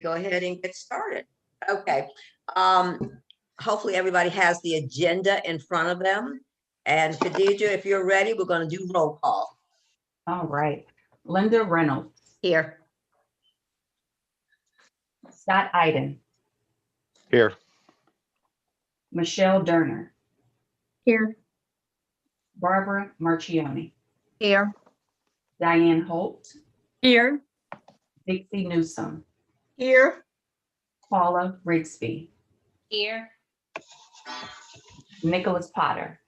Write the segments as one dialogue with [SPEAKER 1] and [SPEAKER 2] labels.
[SPEAKER 1] go ahead and get started. Okay. Hopefully everybody has the agenda in front of them. And Khadija, if you're ready, we're going to do roll call.
[SPEAKER 2] All right. Linda Reynolds,
[SPEAKER 1] Here.
[SPEAKER 2] Scott Iden,
[SPEAKER 3] Here.
[SPEAKER 2] Michelle Durner,
[SPEAKER 4] Here.
[SPEAKER 2] Barbara Marchioni,
[SPEAKER 4] Here.
[SPEAKER 2] Diane Holt,
[SPEAKER 4] Here.
[SPEAKER 2] Dixie Newsome,
[SPEAKER 4] Here.
[SPEAKER 2] Paula Rigsby,
[SPEAKER 4] Here.
[SPEAKER 2] Nicholas Potter.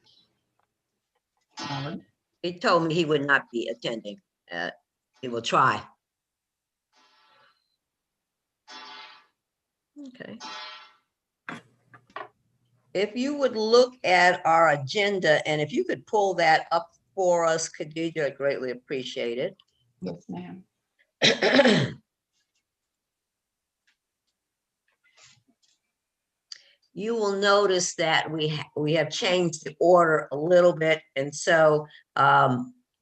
[SPEAKER 1] He told me he would not be attending. He will try. Okay. If you would look at our agenda, and if you could pull that up for us, Khadija, I'd greatly appreciate it.
[SPEAKER 2] Yes, ma'am.
[SPEAKER 1] You will notice that we have changed the order a little bit. And so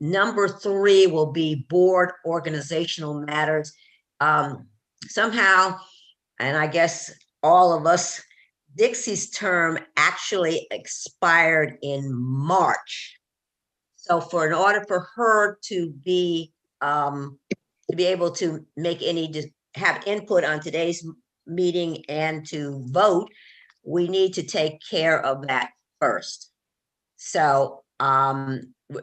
[SPEAKER 1] number 3 will be board organizational matters. Somehow, and I guess all of us, Dixie's term actually expired in March. So in order for her to be able to make have input on today's meeting and to vote, we need to take care of that first. So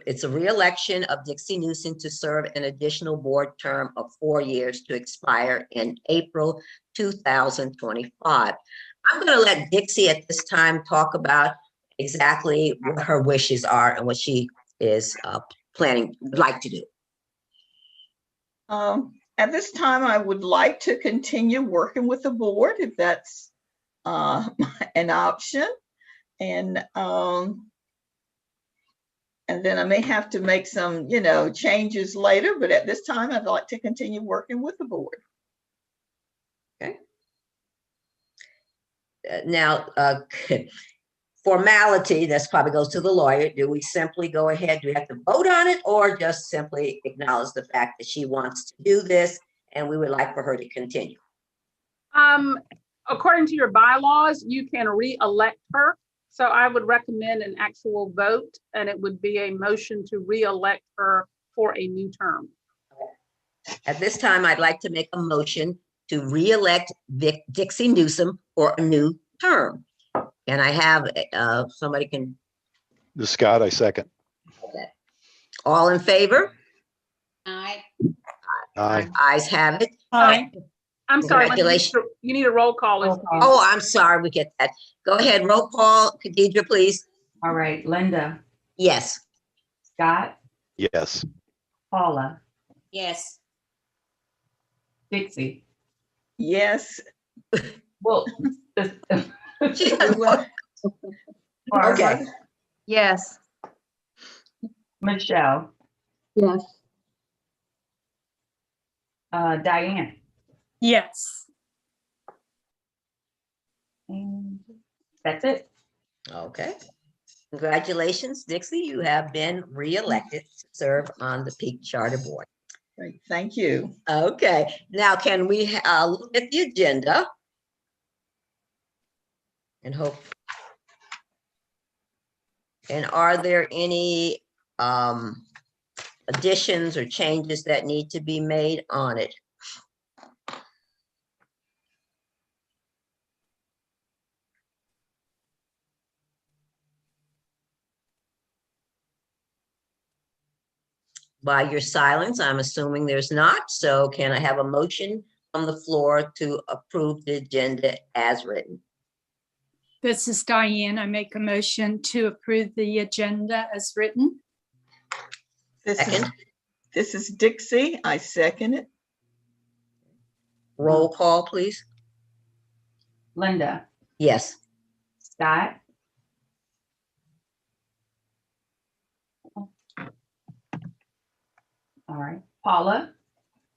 [SPEAKER 1] it's a re-election of Dixie Newsome to serve an additional board term of 4 years to expire in April 2025. I'm going to let Dixie at this time talk about exactly what her wishes are and what she is would like to do.
[SPEAKER 5] At this time, I would like to continue working with the board if that's an option. And then I may have to make some, changes later, but at this time, I'd like to continue working with the board.
[SPEAKER 1] Okay. Now, formality, this probably goes to the lawyer. Do we simply go ahead? Do we have to vote on it or just simply acknowledge the fact that she wants to do this and we would like for her to continue?
[SPEAKER 6] According to your bylaws, you can re-elect her. So I would recommend an actual vote, and it would be a motion to re-elect her for a new term.
[SPEAKER 1] At this time, I'd like to make a motion to re-elect Dixie Newsome for a new term. And I have somebody can.
[SPEAKER 3] This is Scott, I second.
[SPEAKER 1] Okay. All in favor?
[SPEAKER 4] Aye.
[SPEAKER 3] Aye.
[SPEAKER 1] Ayes have it.
[SPEAKER 4] Aye.
[SPEAKER 6] I'm sorry, Linda,
[SPEAKER 1] Congratulations.
[SPEAKER 6] you need a roll call.
[SPEAKER 2] Roll call.
[SPEAKER 1] Oh, I'm sorry, we get that. Go ahead, roll call. Khadija, please.
[SPEAKER 2] All right. Linda,
[SPEAKER 1] Yes.
[SPEAKER 2] Scott,
[SPEAKER 3] Yes.
[SPEAKER 2] Paula,
[SPEAKER 4] Yes.
[SPEAKER 2] Dixie.
[SPEAKER 5] Yes.
[SPEAKER 2] Well,
[SPEAKER 5] Well,
[SPEAKER 1] Okay.
[SPEAKER 4] Yes.
[SPEAKER 2] Michelle,
[SPEAKER 4] Yes.
[SPEAKER 2] Diane.
[SPEAKER 4] Yes.
[SPEAKER 2] And that's it.
[SPEAKER 1] Okay. Congratulations, Dixie. You have been re-elected to serve on the Peak Charter Board.
[SPEAKER 5] great. Thank you.
[SPEAKER 1] Okay, now can we look at the agenda? And hope. And are there any additions or changes that need to be made on it? By your silence, I'm assuming there's not. So can I have a motion on the floor to approve the agenda as written?
[SPEAKER 7] This is Diane. I make a motion to approve the agenda as written.
[SPEAKER 1] Second,
[SPEAKER 5] This is Dixie. I second it.
[SPEAKER 1] roll call, please.
[SPEAKER 2] Linda,
[SPEAKER 1] Yes.
[SPEAKER 2] Scott, all right. Paula,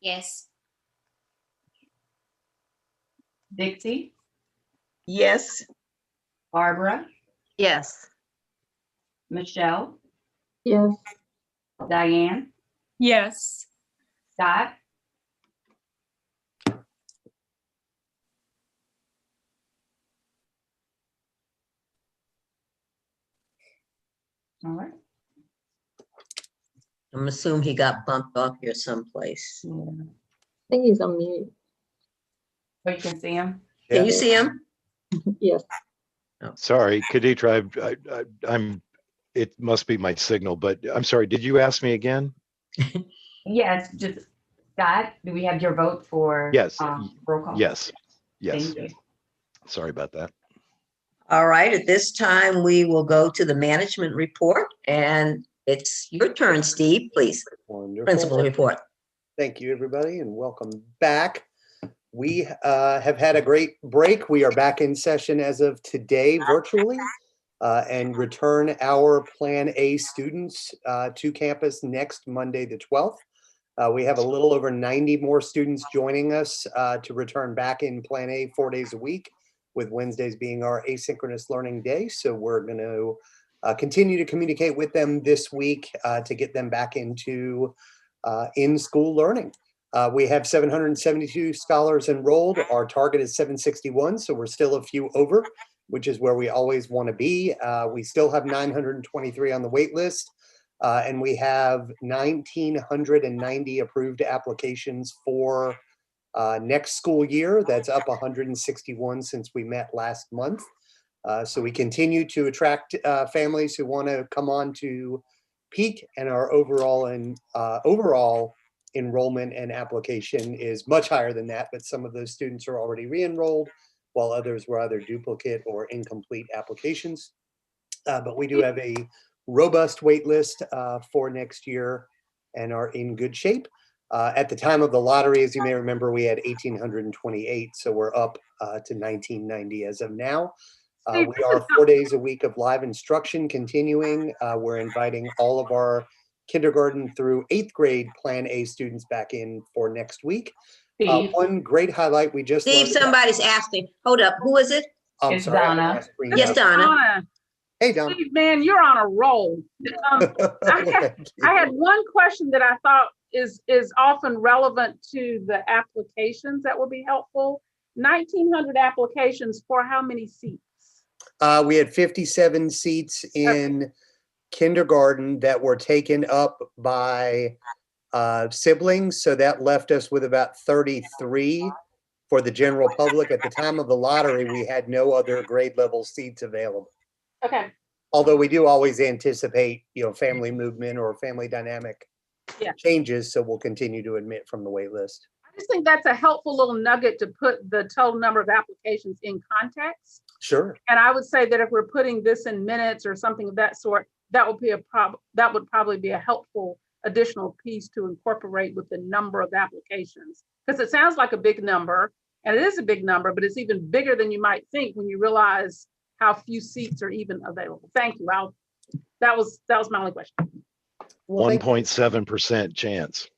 [SPEAKER 4] Yes.
[SPEAKER 2] Dixie,
[SPEAKER 5] Yes.
[SPEAKER 2] Barbara,
[SPEAKER 4] Yes.
[SPEAKER 2] Michelle,
[SPEAKER 4] Yes.
[SPEAKER 2] Diane,
[SPEAKER 7] Yes.
[SPEAKER 2] Scott, All right.
[SPEAKER 1] I'm assuming he got bumped off here someplace.
[SPEAKER 2] Yeah.
[SPEAKER 4] I think he's on mute.
[SPEAKER 2] So you can see him?
[SPEAKER 1] Can you
[SPEAKER 3] Yeah.
[SPEAKER 1] see him?
[SPEAKER 4] Yes.
[SPEAKER 3] Sorry, Khaditra, I'm, it must be my signal, but I'm sorry, did you ask me again?
[SPEAKER 2] Yes, just Scott, do we have your vote for?
[SPEAKER 3] Yes.
[SPEAKER 2] Roll call?
[SPEAKER 3] Yes, yes.
[SPEAKER 2] Thank you.
[SPEAKER 3] Sorry about that.
[SPEAKER 1] All right, at this time, we will go to the management report, and it's your turn, Steve, please. Principal
[SPEAKER 8] Wonderful.
[SPEAKER 1] report.
[SPEAKER 8] Thank you, everybody, and welcome back. We have had a great break. We are back in session as of today virtually and return our Plan A students to campus next Monday, the 12th. We have a little over 90 more students joining us to return back in Plan A 4 days a week, with Wednesdays being our asynchronous learning day. So we're going to continue to communicate with them this week to get them back into in-school learning. We have 772 scholars enrolled. Our target is 761, so we're still a few over, which is where we always want to be. We still have 923 on the wait list, and we have 1,990 approved applications for next school year. That's up 161 since we met last month. So we continue to attract families who want to come on to Peak, and our overall enrollment and application is much higher than that, but some of those students are already re-enrolled, while others were either duplicate or incomplete applications. But we do have a robust wait list for next year and are in good shape. At the time of the lottery, as you may remember, we had 1,828, so we're up to 1,990 as of now. We are 4 days a week of live instruction continuing. We're inviting all of our kindergarten through 8th grade Plan A students back in for next week.
[SPEAKER 2] Steve,
[SPEAKER 8] One great highlight we just
[SPEAKER 1] Steve,
[SPEAKER 8] learned about-
[SPEAKER 1] somebody's asking. Hold up, who is it?
[SPEAKER 8] I'm
[SPEAKER 2] It's
[SPEAKER 8] sorry, I had
[SPEAKER 2] Donna.
[SPEAKER 8] my screen
[SPEAKER 1] Yes,
[SPEAKER 8] down.
[SPEAKER 1] Donna.
[SPEAKER 8] Hey, Donna.
[SPEAKER 6] Steve, man, you're on a roll. I had one question that I thought is often relevant to the applications that will be helpful. 1,900 applications for how many seats?
[SPEAKER 8] We had 57 seats in kindergarten that were taken up by siblings, so that left us with about 33 for the general public. At the time of the lottery, we had no other grade level seats available.
[SPEAKER 6] Okay,
[SPEAKER 8] Although we do always anticipate, family movement or family dynamic
[SPEAKER 6] Yeah.
[SPEAKER 8] changes, so we'll continue to admit from the wait list.
[SPEAKER 6] I just think that's a helpful little nugget to put the total number of applications in context.
[SPEAKER 8] Sure.
[SPEAKER 6] And I would say that if we're putting this in minutes or something of that sort, that would be that would probably be a helpful additional piece to incorporate with the number of applications. Because it sounds like a big number, and it is a big number, but it's even bigger than you might think when you realize how few seats are even available. Thank you. That was my only question.
[SPEAKER 8] Well, thank you.
[SPEAKER 3] 1.7% chance.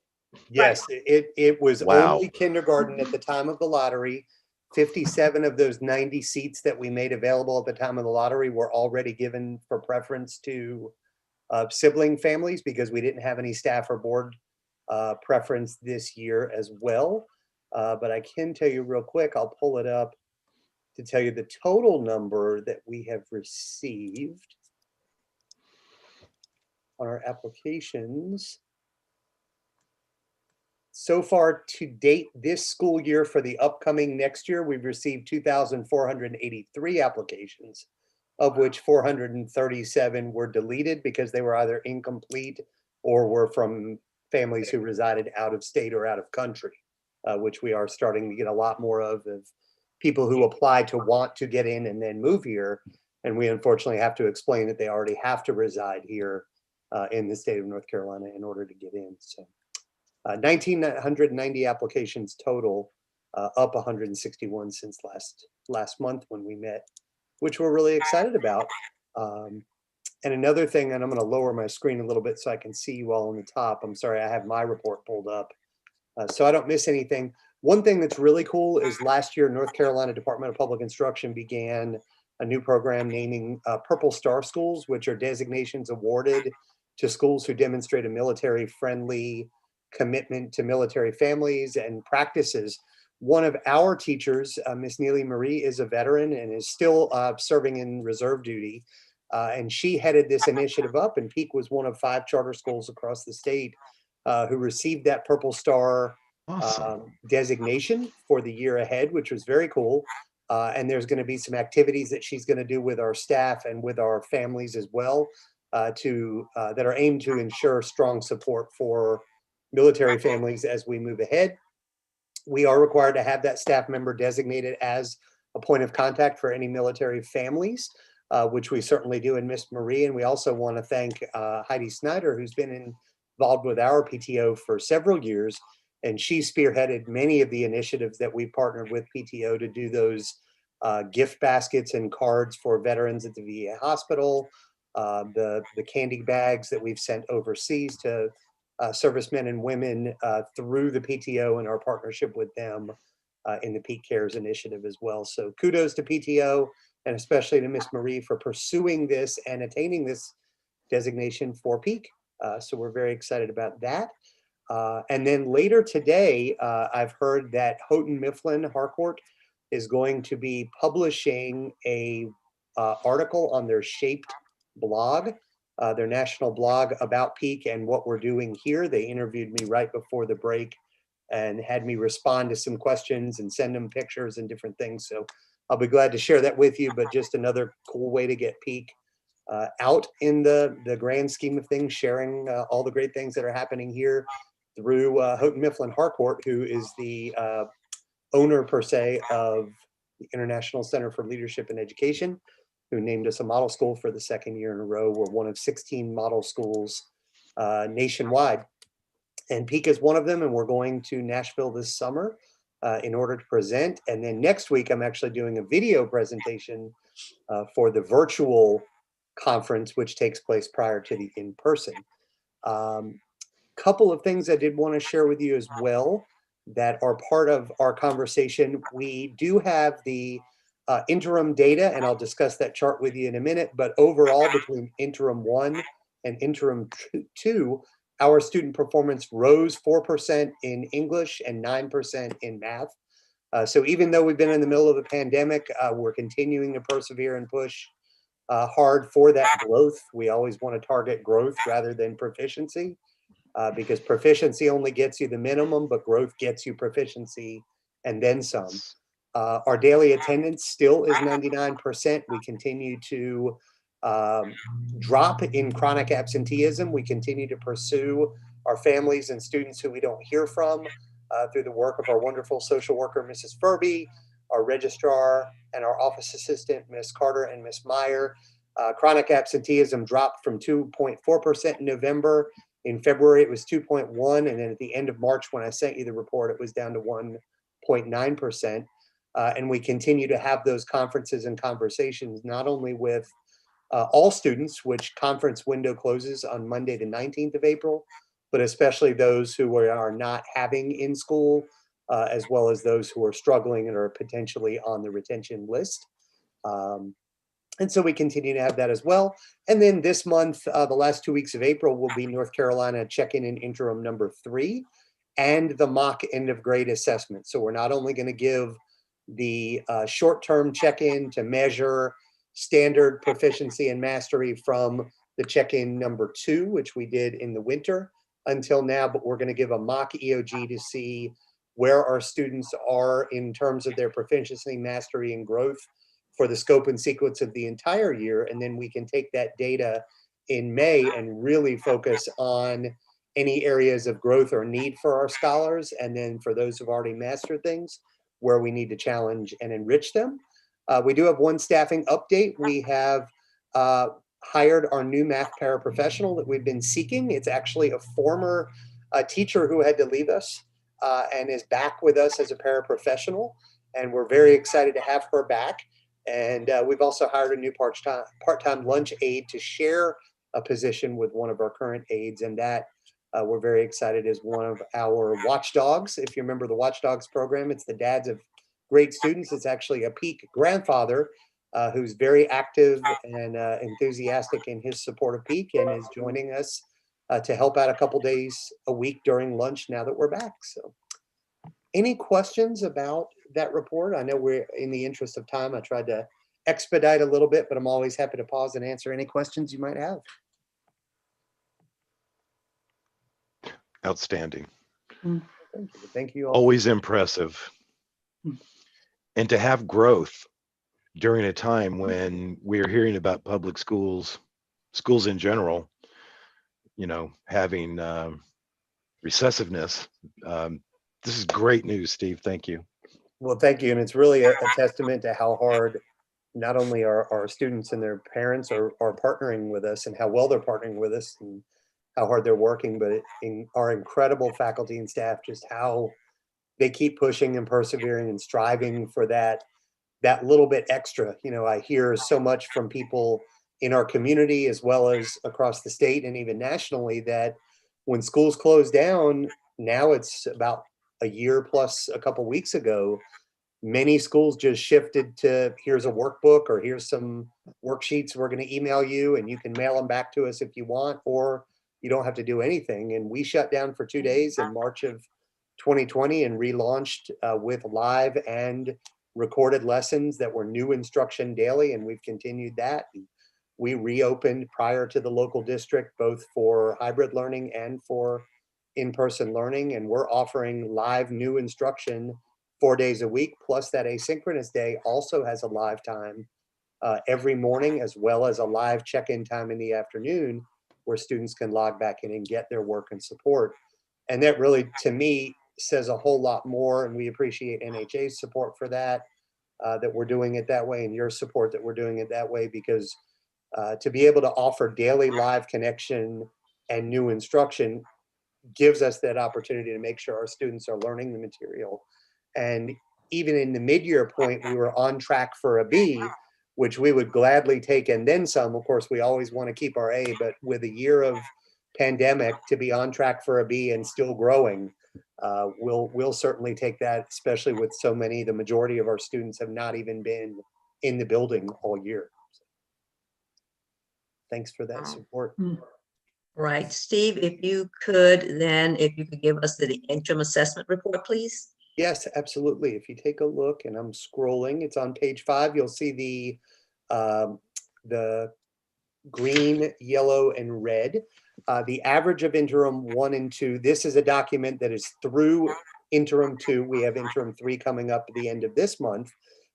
[SPEAKER 8] Yes, it was
[SPEAKER 3] Wow.
[SPEAKER 8] only kindergarten at the time of the lottery. 57 of those 90 seats that we made available at the time of the lottery were already given for preference to sibling families because we didn't have any staff or board preference this year as well. But I can tell you real quick, I'll pull it up to tell you the total number that we have received on our applications. So far to date, this school year for the upcoming next year, we've received 2,483 applications, of which 437 were deleted because they were either incomplete or were from families who resided out of state or out of country, which we are starting to get a lot more of people who apply to want to get in and then move here. And we unfortunately have to explain that they already have to reside here in the state of North Carolina in order to get in. So 1,990 applications total, up 161 since last month when we met, which we're really excited about. And another thing, and I'm going to lower my screen a little bit so I can see you all on the top. I'm sorry, I have my report pulled up so I don't miss anything. One thing that's really cool is last year, North Carolina Department of Public Instruction began a new program naming Purple Star Schools, which are designations awarded to schools who demonstrate a military-friendly commitment to military families and practices. One of our teachers, Miss Neely Marie, is a veteran and is still serving in reserve duty. And she headed this initiative up, and Peak was one of 5 charter schools across the state who received that Purple Star designation for the year ahead, which was very cool. And there's going to be some activities that she's going to do with our staff and with our families as well, that are aimed to ensure strong support for military families as we move ahead. We are required to have that staff member designated as a point of contact for any military families, which we certainly do in Miss Marie. And we also want to thank Heidi Snyder, who's been involved with our PTO for several years. And she spearheaded many of the initiatives that we partnered with PTO to do those gift baskets and cards for veterans at the VA hospital, the candy bags that we've sent overseas to servicemen and women through the PTO and our partnership with them in the Peak Cares initiative as well. So kudos to PTO and especially to Miss Marie for pursuing this and attaining this designation for Peak. So we're very excited about that. And then later today, I've heard that Houghton Mifflin Harcourt is going to be publishing a article on their Shaped blog, their national blog about Peak and what we're doing here. They interviewed me right before the break and had me respond to some questions and send them pictures and different things. So I'll be glad to share that with you, but just another cool way to get Peak out in the grand scheme of things, sharing all the great things that are happening here through Houghton Mifflin Harcourt, who is the owner per se of the International Center for Leadership and Education, who named us a model school for the 2nd year in a row. We're one of 16 model schools nationwide. And Peak is one of them, and we're going to Nashville this summer in order to present. And then next week, I'm actually doing a video presentation for the virtual conference, which takes place prior to the in-person. Couple of things I did want to share with you as well that are part of our conversation. We do have the interim data, and I'll discuss that chart with you in a minute, but overall between interim 1 and interim 2, our student performance rose 4% in English and 9% in math. So even though we've been in the middle of a pandemic, we're continuing to persevere and push hard for that growth. We always want to target growth rather than proficiency. Because proficiency only gets you the minimum, but growth gets you proficiency and then some. Our daily attendance still is 99%. We continue to drop in chronic absenteeism. We continue to pursue our families and students who we don't hear from through the work of our wonderful social worker, Mrs. Furby, our registrar, and our office assistant, Ms. Carter and Ms. Meyer. Chronic absenteeism dropped from 2.4% in November. In February, it was 2.1, and then at the end of March, when I sent you the report, it was down to 1.9%. And we continue to have those conferences and conversations, not only with all students, which conference window closes on Monday, the 19th of April, but especially those who are not having in school, as well as those who are struggling and are potentially on the retention list. And so we continue to have that as well. And then this month, the last 2 weeks of April will be North Carolina check-in and interim number 3 and the mock end of grade assessment. So we're not only going to give the short-term check-in to measure standard proficiency and mastery from the check-in number 2, which we did in the winter until now, but we're going to give a mock EOG to see where our students are in terms of their proficiency, mastery, and growth for the scope and sequence of the entire year. And then we can take that data in May and really focus on any areas of growth or need for our scholars. And then for those who've already mastered things, where we need to challenge and enrich them. We do have one staffing update. We have hired our new math paraprofessional that we've been seeking. It's actually a former teacher who had to leave us and is back with us as a paraprofessional. And we're very excited to have her back. And we've also hired a new part-time lunch aide to share a position with one of our current aides. And that we're very excited is one of our watchdogs. If you remember the Watchdogs program, it's the dads of great students. It's actually a Peak grandfather who's very active and enthusiastic in his support of Peak and is joining us to help out a couple days a week during lunch now that we're back. So any questions about that report? I know we're in the interest of time. I tried to expedite a little bit, but I'm always happy to pause and answer any questions you might have.
[SPEAKER 3] Outstanding.
[SPEAKER 8] Thank you. Thank you all.
[SPEAKER 3] Always impressive. And to have growth during a time when we're hearing about public schools in general, having recessiveness. This is great news, Steve. Thank you.
[SPEAKER 8] Well, thank you. And it's really a testament to how hard not only our students and their parents are partnering with us, and how well they're partnering with us, and how hard they're working, but our incredible faculty and staff, just how they keep pushing and persevering and striving for that little bit extra. I hear so much from people in our community as well as across the state and even nationally that when schools close down, now it's about a year plus a couple weeks ago, many schools just shifted to, here's a workbook or here's some worksheets we're going to email you and you can mail them back to us if you want, or you don't have to do anything. And we shut down for 2 days in March of 2020 and relaunched with live and recorded lessons that were new instruction daily, and we've continued that. We reopened prior to the local district, both for hybrid learning and for in-person learning, and we're offering live new instruction 4 days a week, plus that asynchronous day also has a live time every morning, as well as a live check-in time in the afternoon where students can log back in and get their work and support. And that really, to me, says a whole lot more, and we appreciate NHA's support for that, that we're doing it that way, and your support that we're doing it that way, because to be able to offer daily live connection and new instruction gives us that opportunity to make sure our students are learning the material. And even in the mid-year point, we were on track for a B, which we would gladly take and then some. Of course, we always want to keep our A, but with a year of pandemic, to be on track for a B and still growing, we'll certainly take that, especially with so many, the majority of our students have not even been in the building all year. So, thanks for that support.
[SPEAKER 1] Right. Steve, if you could give us the interim assessment report, please.
[SPEAKER 8] Yes, absolutely. If you take a look, and I'm scrolling, it's on page 5. You'll see the green, yellow, and red. The average of interim 1 and 2. This is a document that is through interim 2. We have interim 3 coming up at the end of this month.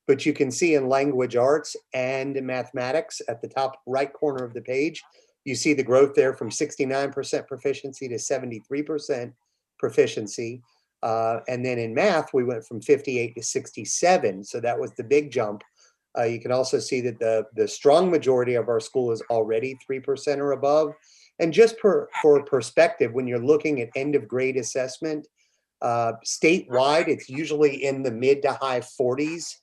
[SPEAKER 8] But you can see in language arts and mathematics at the top right corner of the page, you see the growth there from 69% proficiency to 73% proficiency. And then in math, we went from 58 to 67. So that was the big jump. You can also see that the strong majority of our school is already 3% or above. And just for perspective, when you're looking at end of grade assessment, statewide, it's usually in the mid to high 40s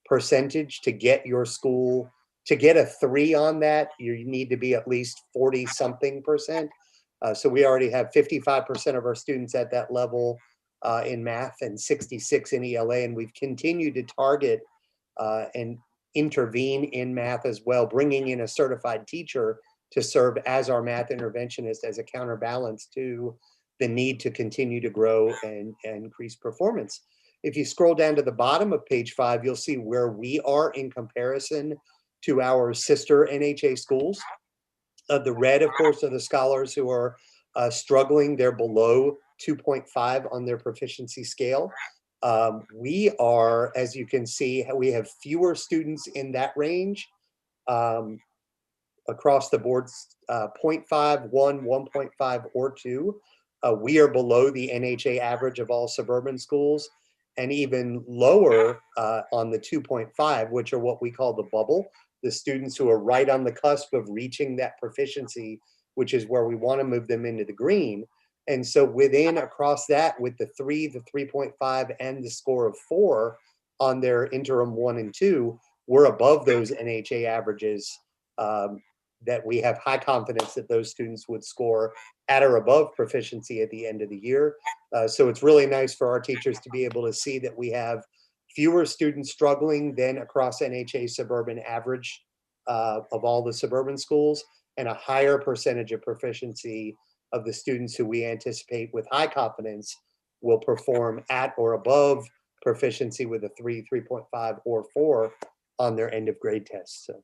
[SPEAKER 8] percentage to get your school. To get a 3 on that, you need to be at least 40 something percent. So we already have 55% of our students at that level in math and 66 in ELA. And we've continued to target and intervene in math as well, bringing in a certified teacher to serve as our math interventionist as a counterbalance to the need to continue to grow and increase performance. If you scroll down to the bottom of page 5, you'll see where we are in comparison to our sister NHA schools. The red, of course, are the scholars who are struggling. They're below 2.5 on their proficiency scale. We are, as you can see, we have fewer students in that range across the board, 0.5, 1, 1.5, or 2. We are below the NHA average of all suburban schools, and even lower on the 2.5, which are what we call the bubble, the students who are right on the cusp of reaching that proficiency, which is where we want to move them into the green. And so within, across that, with the 3, the 3.5, and the score of 4 on their interim 1 and 2, we're above those NHA averages that we have high confidence that those students would score at or above proficiency at the end of the year. So it's really nice for our teachers to be able to see that we have fewer students struggling than across NHA suburban average of all the suburban schools, and a higher percentage of proficiency of the students who we anticipate with high confidence will perform at or above proficiency with a 3, 3.5, or 4 on their end of grade tests. So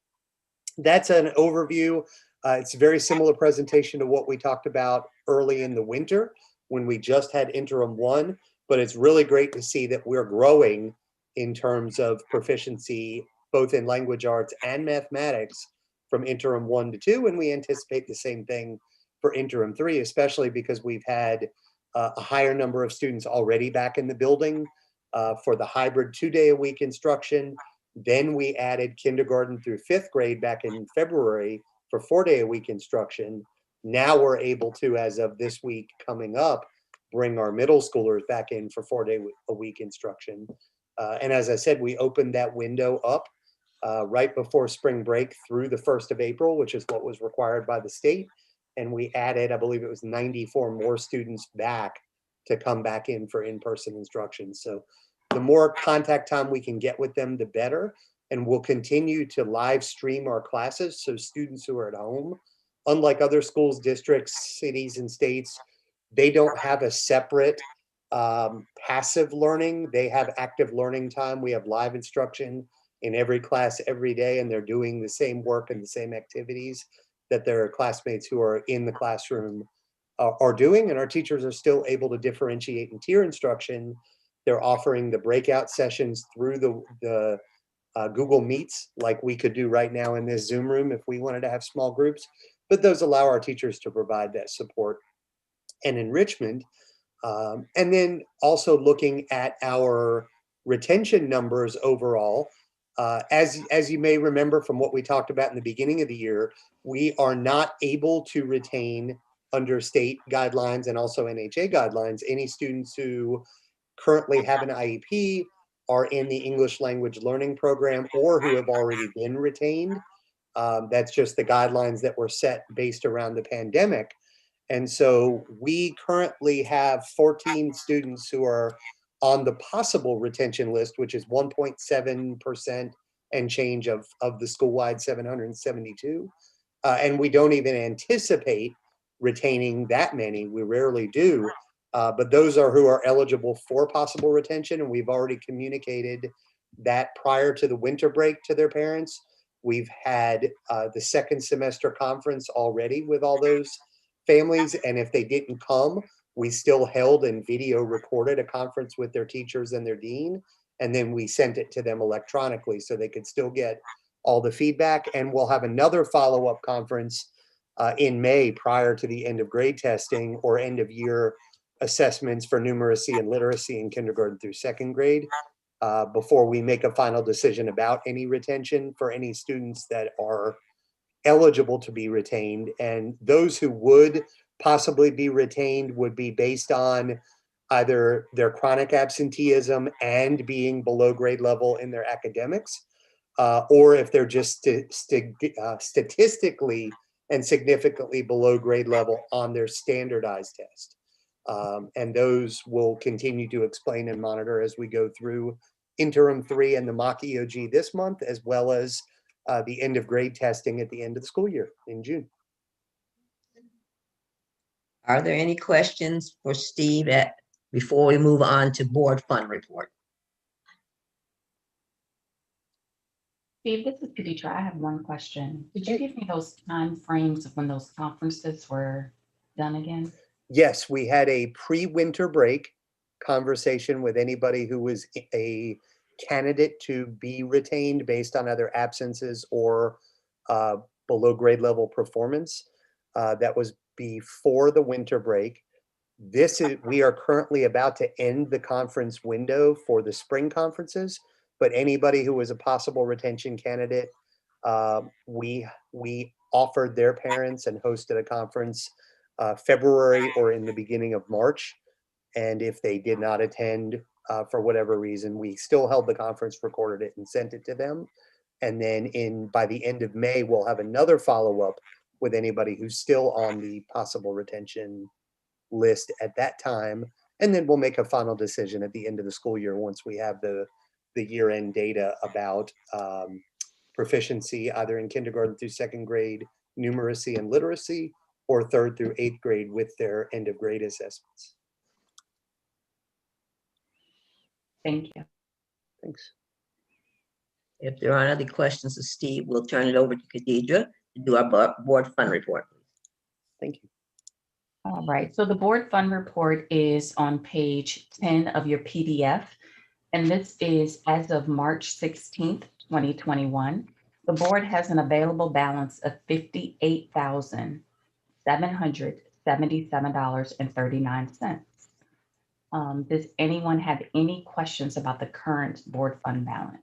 [SPEAKER 8] that's an overview. It's a very similar presentation to what we talked about early in the winter when we just had interim 1, but it's really great to see that we're growing in terms of proficiency, both in language arts and mathematics from interim 1 to 2. And we anticipate the same thing for interim 3, especially because we've had a higher number of students already back in the building for the hybrid 2-day-a-week instruction. Then we added kindergarten through 5th grade back in February for 4-day-a-week instruction. Now we're able to, as of this week coming up, bring our middle schoolers back in for 4-day-a-week instruction. And as I said, we opened that window up right before spring break through the 1st of April, which is what was required by the state. And we added, I believe it was 94 more students back to come back in for in-person instruction. So the more contact time we can get with them, the better. And we'll continue to live stream our classes. So students who are at home, unlike other schools, districts, cities, and states, they don't have a separate passive learning. They have active learning time. We have live instruction in every class every day, and they're doing the same work and the same activities that their classmates who are in the classroom are doing. And our teachers are still able to differentiate and tier instruction. They're offering the breakout sessions through the Google Meets, like we could do right now in this Zoom room if we wanted to have small groups, but those allow our teachers to provide that support and enrichment. And then also looking at our retention numbers overall. As you may remember from what we talked about in the beginning of the year, we are not able to retain under state guidelines and also NHA guidelines any students who currently have an IEP, are in the English language learning program, or who have already been retained. That's just the guidelines that were set based around the pandemic. And so we currently have 14 students who are on the possible retention list, which is 1.7% and change of the school-wide 772. And we don't even anticipate retaining that many. We rarely do. But those are who are eligible for possible retention. And we've already communicated that prior to the winter break to their parents. We've had the second semester conference already with all those families. And if they didn't come, we still held and video recorded a conference with their teachers and their dean. And then we sent it to them electronically so they could still get all the feedback. And we'll have another follow-up conference in May prior to the end of grade testing or end of year assessments for numeracy and literacy in kindergarten through 2nd grade before we make a final decision about any retention for any students that are eligible to be retained. And those who would possibly be retained would be based on either their chronic absenteeism and being below grade level in their academics, or if they're just statistically and significantly below grade level on their standardized test. And those will continue to explain and monitor as we go through interim 3 and the mock EOG this month, as well as the end of grade testing at the end of the school year in June.
[SPEAKER 1] Are there any questions for Steve before we move on to board fund report?
[SPEAKER 2] Steve, this is Khadija. I have one question. Did you give me those time frames of when those conferences were done again?
[SPEAKER 8] Yes, we had a pre-winter break conversation with anybody who was a candidate to be retained based on either absences or below grade level performance. That was before the winter break. We are currently about to end the conference window for the spring conferences, but anybody who was a possible retention candidate, we offered their parents and hosted a conference February or in the beginning of March. And if they did not attend for whatever reason, we still held the conference, recorded it, and sent it to them. And then by the end of May, we'll have another follow-up with anybody who's still on the possible retention list at that time. And then we'll make a final decision at the end of the school year once we have the year-end data about proficiency, either in kindergarten through 2nd grade, numeracy and literacy, or 3rd through 8th grade with their end of grade assessments.
[SPEAKER 2] Thank you.
[SPEAKER 8] Thanks.
[SPEAKER 1] If there aren't other questions of Steve, we'll turn it over to Khadidra to do our board fund report.
[SPEAKER 8] Thank you.
[SPEAKER 2] All right, so the board fund report is on page 10 of your PDF. And this is as of March 16th, 2021. The board has an available balance of $58,777.39. Does anyone have any questions about the current board fund balance?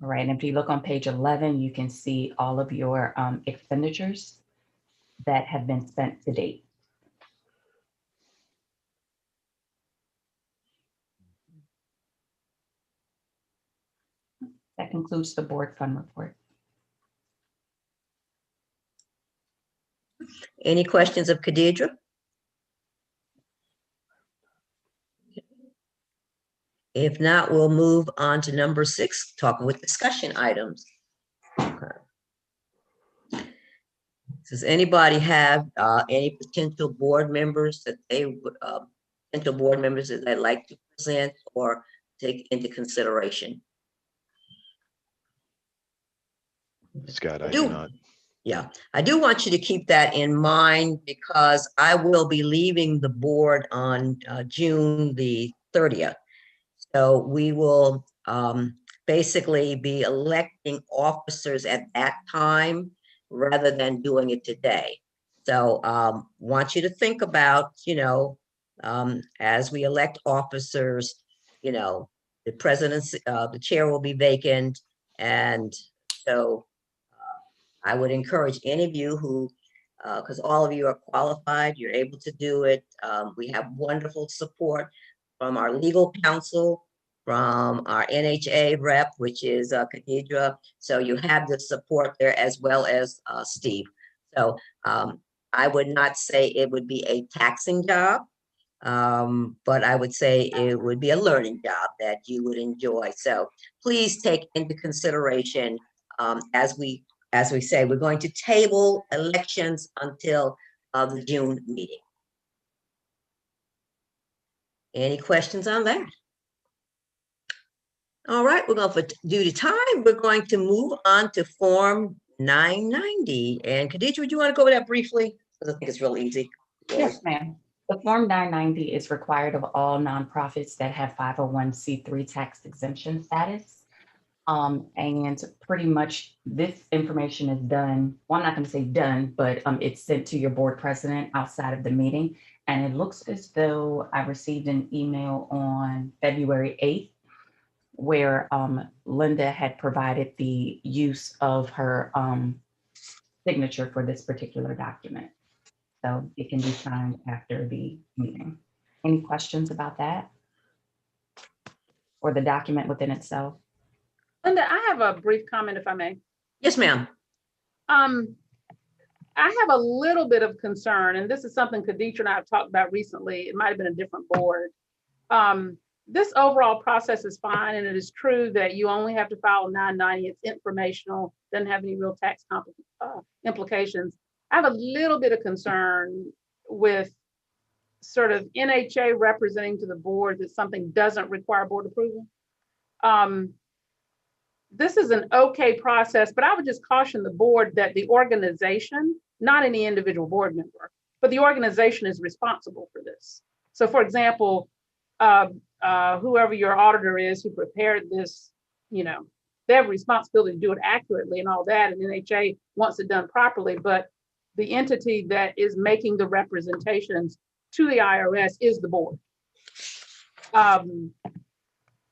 [SPEAKER 2] All right, and if you look on page 11, you can see all of your expenditures that have been spent to date. That concludes the board fund report.
[SPEAKER 1] Any questions of Khadidra? If not, we'll move on to number 6, talking with discussion items. Okay. Does anybody have any potential board members that they would, potential board members that they'd like to present or take into consideration?
[SPEAKER 3] Scott, I
[SPEAKER 1] do.
[SPEAKER 3] do not.
[SPEAKER 1] Yeah, I do want you to keep that in mind because I will be leaving the board on June the 30th. So we will basically be electing officers at that time rather than doing it today. So want you to think about, as we elect officers, the presidency, the chair will be vacant. And so I would encourage any of you who, because all of you are qualified, you're able to do it. We have wonderful support from our legal counsel, from our NHA rep, which is Khadidra. So you have the support there as well as Steve. So I would not say it would be a taxing job, but I would say it would be a learning job that you would enjoy. So please take into consideration as we say, we're going to table elections until the June meeting. Any questions on that? All right, we're going due to time, we're going to move on to Form 990. And Khadidra, would you want to go over that briefly? Because I think it's real easy.
[SPEAKER 2] Yes, ma'am. The Form 990 is required of all nonprofits that have 501c3 tax exemption status. And pretty much this information is done. Well, I'm not going to say done, but it's sent to your board president outside of the meeting. And it looks as though I received an email on February 8th where Linda had provided the use of her signature for this particular document. So it can be signed after the meeting. Any questions about that? Or the document within itself?
[SPEAKER 6] Linda, I have a brief comment if I may.
[SPEAKER 1] Yes, ma'am.
[SPEAKER 6] I have a little bit of concern, and this is something Khadidra and I have talked about recently. It might have been a different board. This overall process is fine, and it is true that you only have to file a 990. It's informational, doesn't have any real tax implications. I have a little bit of concern with sort of NHA representing to the board that something doesn't require board approval. This is an okay process, but I would just caution the board that the organization, not any individual board member, but the organization is responsible for this. So for example, whoever your auditor is who prepared this, they have a responsibility to do it accurately and all that, and NHA wants it done properly, but the entity that is making the representations to the IRS is the board.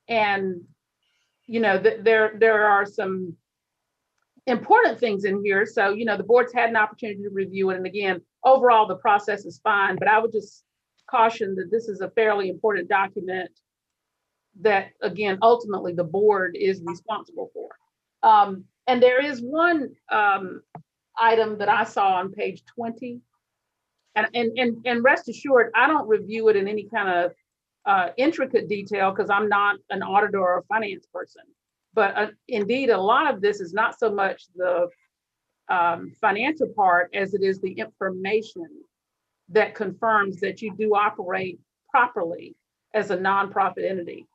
[SPEAKER 6] And there are some important things in here. So, the board's had an opportunity to review it. And again, overall, the process is fine, but I would just caution that this is a fairly important document that, again, ultimately the board is responsible for. And there is one item that I saw on page 20. And rest assured, I don't review it in any kind of intricate detail because I'm not an auditor or a finance person. But indeed, a lot of this is not so much the financial part as it is the information that confirms that you do operate properly as a nonprofit entity.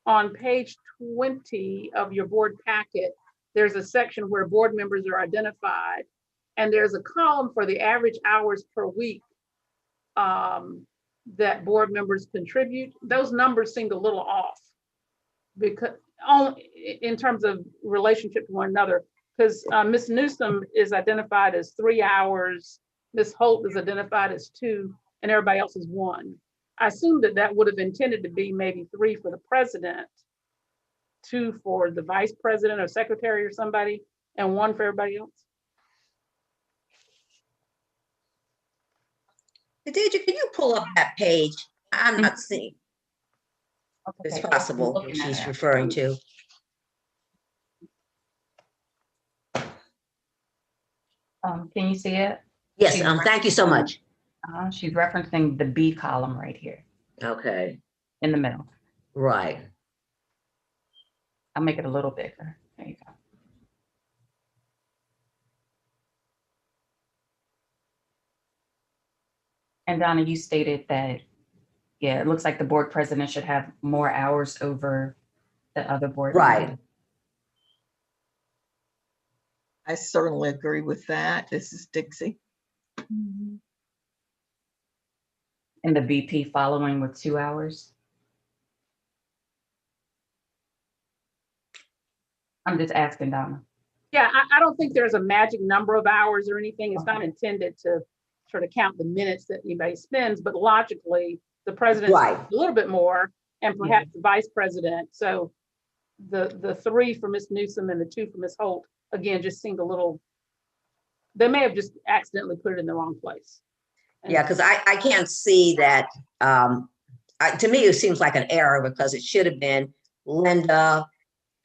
[SPEAKER 6] On page 20 of your board packet, there's a section where board members are identified, and there's a column for the average hours per week that board members contribute. Those numbers seemed a little off because in terms of relationship to one another, because Ms. Newsom is identified as 3 hours, Ms. Holt is identified as 2, and everybody else is 1. I assume that that would have intended to be maybe 3 for the president, 2 for the vice president or secretary or somebody, and 1 for everybody else.
[SPEAKER 1] Khadija, can you pull up that page? I'm not seeing. It's
[SPEAKER 2] Okay,
[SPEAKER 1] possible
[SPEAKER 2] looking
[SPEAKER 1] what
[SPEAKER 2] at
[SPEAKER 1] she's
[SPEAKER 2] it.
[SPEAKER 1] referring to.
[SPEAKER 2] Can you see it?
[SPEAKER 1] Yes,
[SPEAKER 2] She's
[SPEAKER 1] thank you so much.
[SPEAKER 2] She's referencing the B column right here
[SPEAKER 1] Okay,
[SPEAKER 2] in the middle.
[SPEAKER 1] right.
[SPEAKER 2] I'll make it a little bigger. There you go. And Donna, you stated that, yeah, it looks like the board president should have more hours over the other board.
[SPEAKER 1] Right.
[SPEAKER 2] members.
[SPEAKER 5] I certainly agree with that. This is Dixie.
[SPEAKER 2] And the VP following with 2 hours. I'm just asking Donna.
[SPEAKER 6] Yeah, I don't think there's a magic number of hours or anything. It's not intended to sort of count the minutes that anybody spends, but logically, the president
[SPEAKER 1] Right.
[SPEAKER 6] a little bit more, and perhaps the vice president. So the 3 for Ms. Newsom and the 2 for Ms. Holt, again, just seemed a little, they may have just accidentally put it in the wrong place.
[SPEAKER 1] Yeah, because I can't see that. To me, it seems like an error because it should have been Linda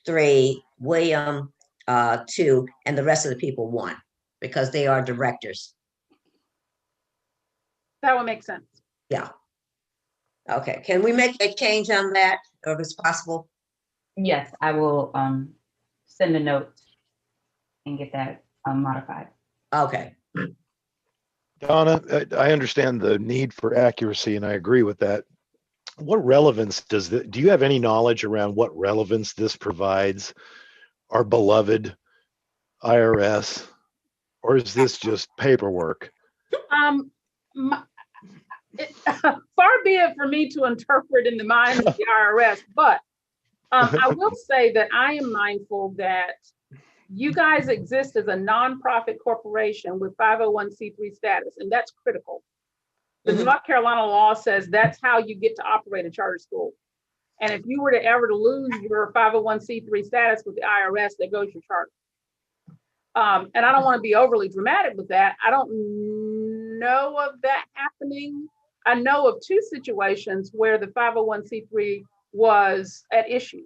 [SPEAKER 1] 3, William 2, and the rest of the people 1, because they are directors.
[SPEAKER 6] That would make sense.
[SPEAKER 1] Yeah. Okay, can we make a change on that, or if it's possible?
[SPEAKER 2] Yes, I will send a note and get that modified.
[SPEAKER 1] Okay,
[SPEAKER 3] Donna, I understand the need for accuracy and I agree with that. What relevance does do you have any knowledge around what relevance this provides our beloved IRS? Or is this just paperwork?
[SPEAKER 6] Far be it for me to interpret in the mind of the IRS, but I will say that I am mindful that you guys exist as a nonprofit corporation with 501c3 status, and that's critical. The North Carolina law says that's how you get to operate a charter school. And if you were to ever lose your 501c3 status with the IRS, there goes your charter. And I don't want to be overly dramatic with that. I don't know of that happening. I know of 2 situations where the 501c3 was at issue.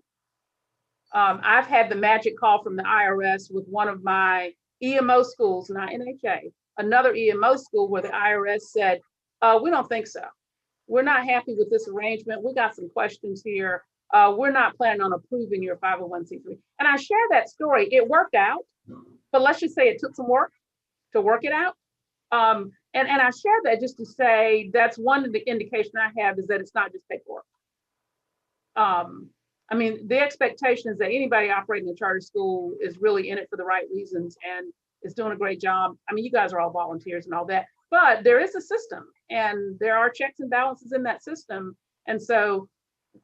[SPEAKER 6] I've had the magic call from the IRS with one of my EMO schools, not NHA, another EMO school where the IRS said, we don't think so. We're not happy with this arrangement. We got some questions here. We're not planning on approving your 501c3. And I share that story. It worked out, but let's just say it took some work to work it out. And I share that just to say that's one of the indication I have is that it's not just paperwork. I mean, the expectation is that anybody operating a charter school is really in it for the right reasons and is doing a great job. I mean, you guys are all volunteers and all that, but there is a system and there are checks and balances in that system. And so,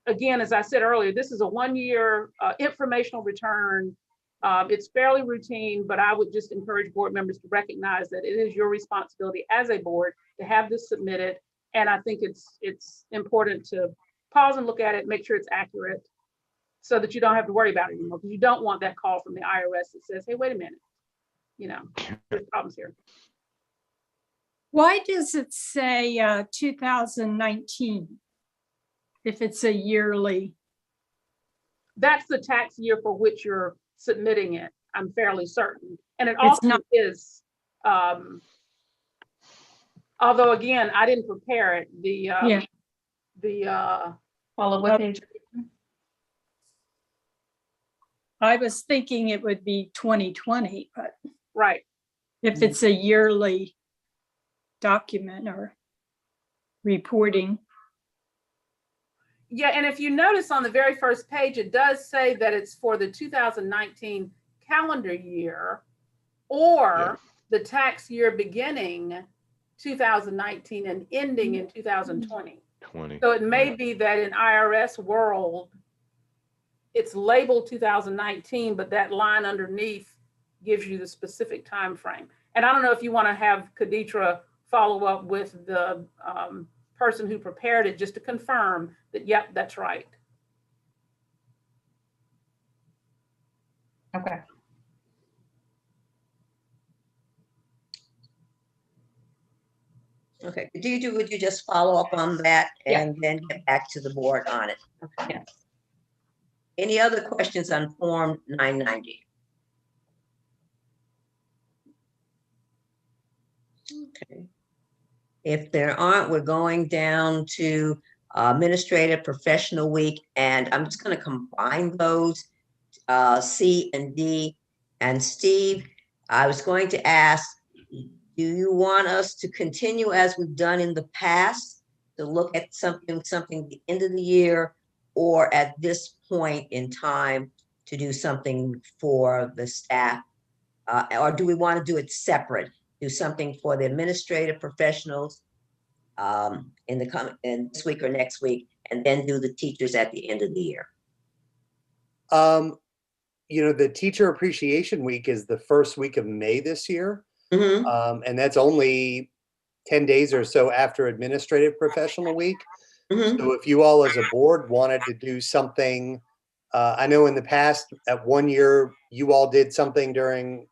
[SPEAKER 6] again, as I said earlier, this is a 1-year informational return. It's fairly routine, but I would just encourage board members to recognize that it is your responsibility as a board to have this submitted. And I think it's important to pause and look at it, make sure it's accurate so that you don't have to worry about it anymore, because you don't want that call from the IRS that says, hey, wait a minute, you know, there's problems here.
[SPEAKER 7] Why does it say 2019 if it's a yearly?
[SPEAKER 6] That's the tax year for which you're submitting it, I'm fairly certain. And it
[SPEAKER 7] It's
[SPEAKER 6] also
[SPEAKER 7] not-
[SPEAKER 6] is, although again, I didn't prepare it,
[SPEAKER 7] Yeah.
[SPEAKER 2] Paula, what page?
[SPEAKER 7] I was thinking it would be 2020, but
[SPEAKER 6] right.
[SPEAKER 7] if it's a yearly document or reporting,
[SPEAKER 6] Yeah, and if you notice on the very first page, it does say that it's for the 2019 calendar year or the tax year beginning 2019 and ending in 2020.
[SPEAKER 3] 20.
[SPEAKER 6] So it may be that in IRS world, it's labeled 2019, but that line underneath gives you the specific time frame. And I don't know if you want to have Khaditra follow up with the person who prepared it just to confirm that, yep, that's right.
[SPEAKER 2] Okay.
[SPEAKER 1] Okay, would you just follow up on that
[SPEAKER 2] Yeah.
[SPEAKER 1] and then get back to the board on it? Okay.
[SPEAKER 2] Yes.
[SPEAKER 1] Any other questions on Form 990? Okay. If there aren't, we're going down to Administrative Professional Week, and I'm just going to combine those, C and D. And Steve, I was going to ask, do you want us to continue as we've done in the past to look at something at the end of the year, or at this point in time to do something for the staff? Or do we want to do it separate? Do something for the administrative professionals in this week or next week, and then do the teachers at the end of the year?
[SPEAKER 8] You know, the Teacher Appreciation Week is the first week of May this year.
[SPEAKER 1] Mhm,
[SPEAKER 8] And that's only 10 days or so after Administrative Professional Week.
[SPEAKER 1] mhm.
[SPEAKER 8] So if you all as a board wanted to do something, I know in the past, at 1 year, you all did something during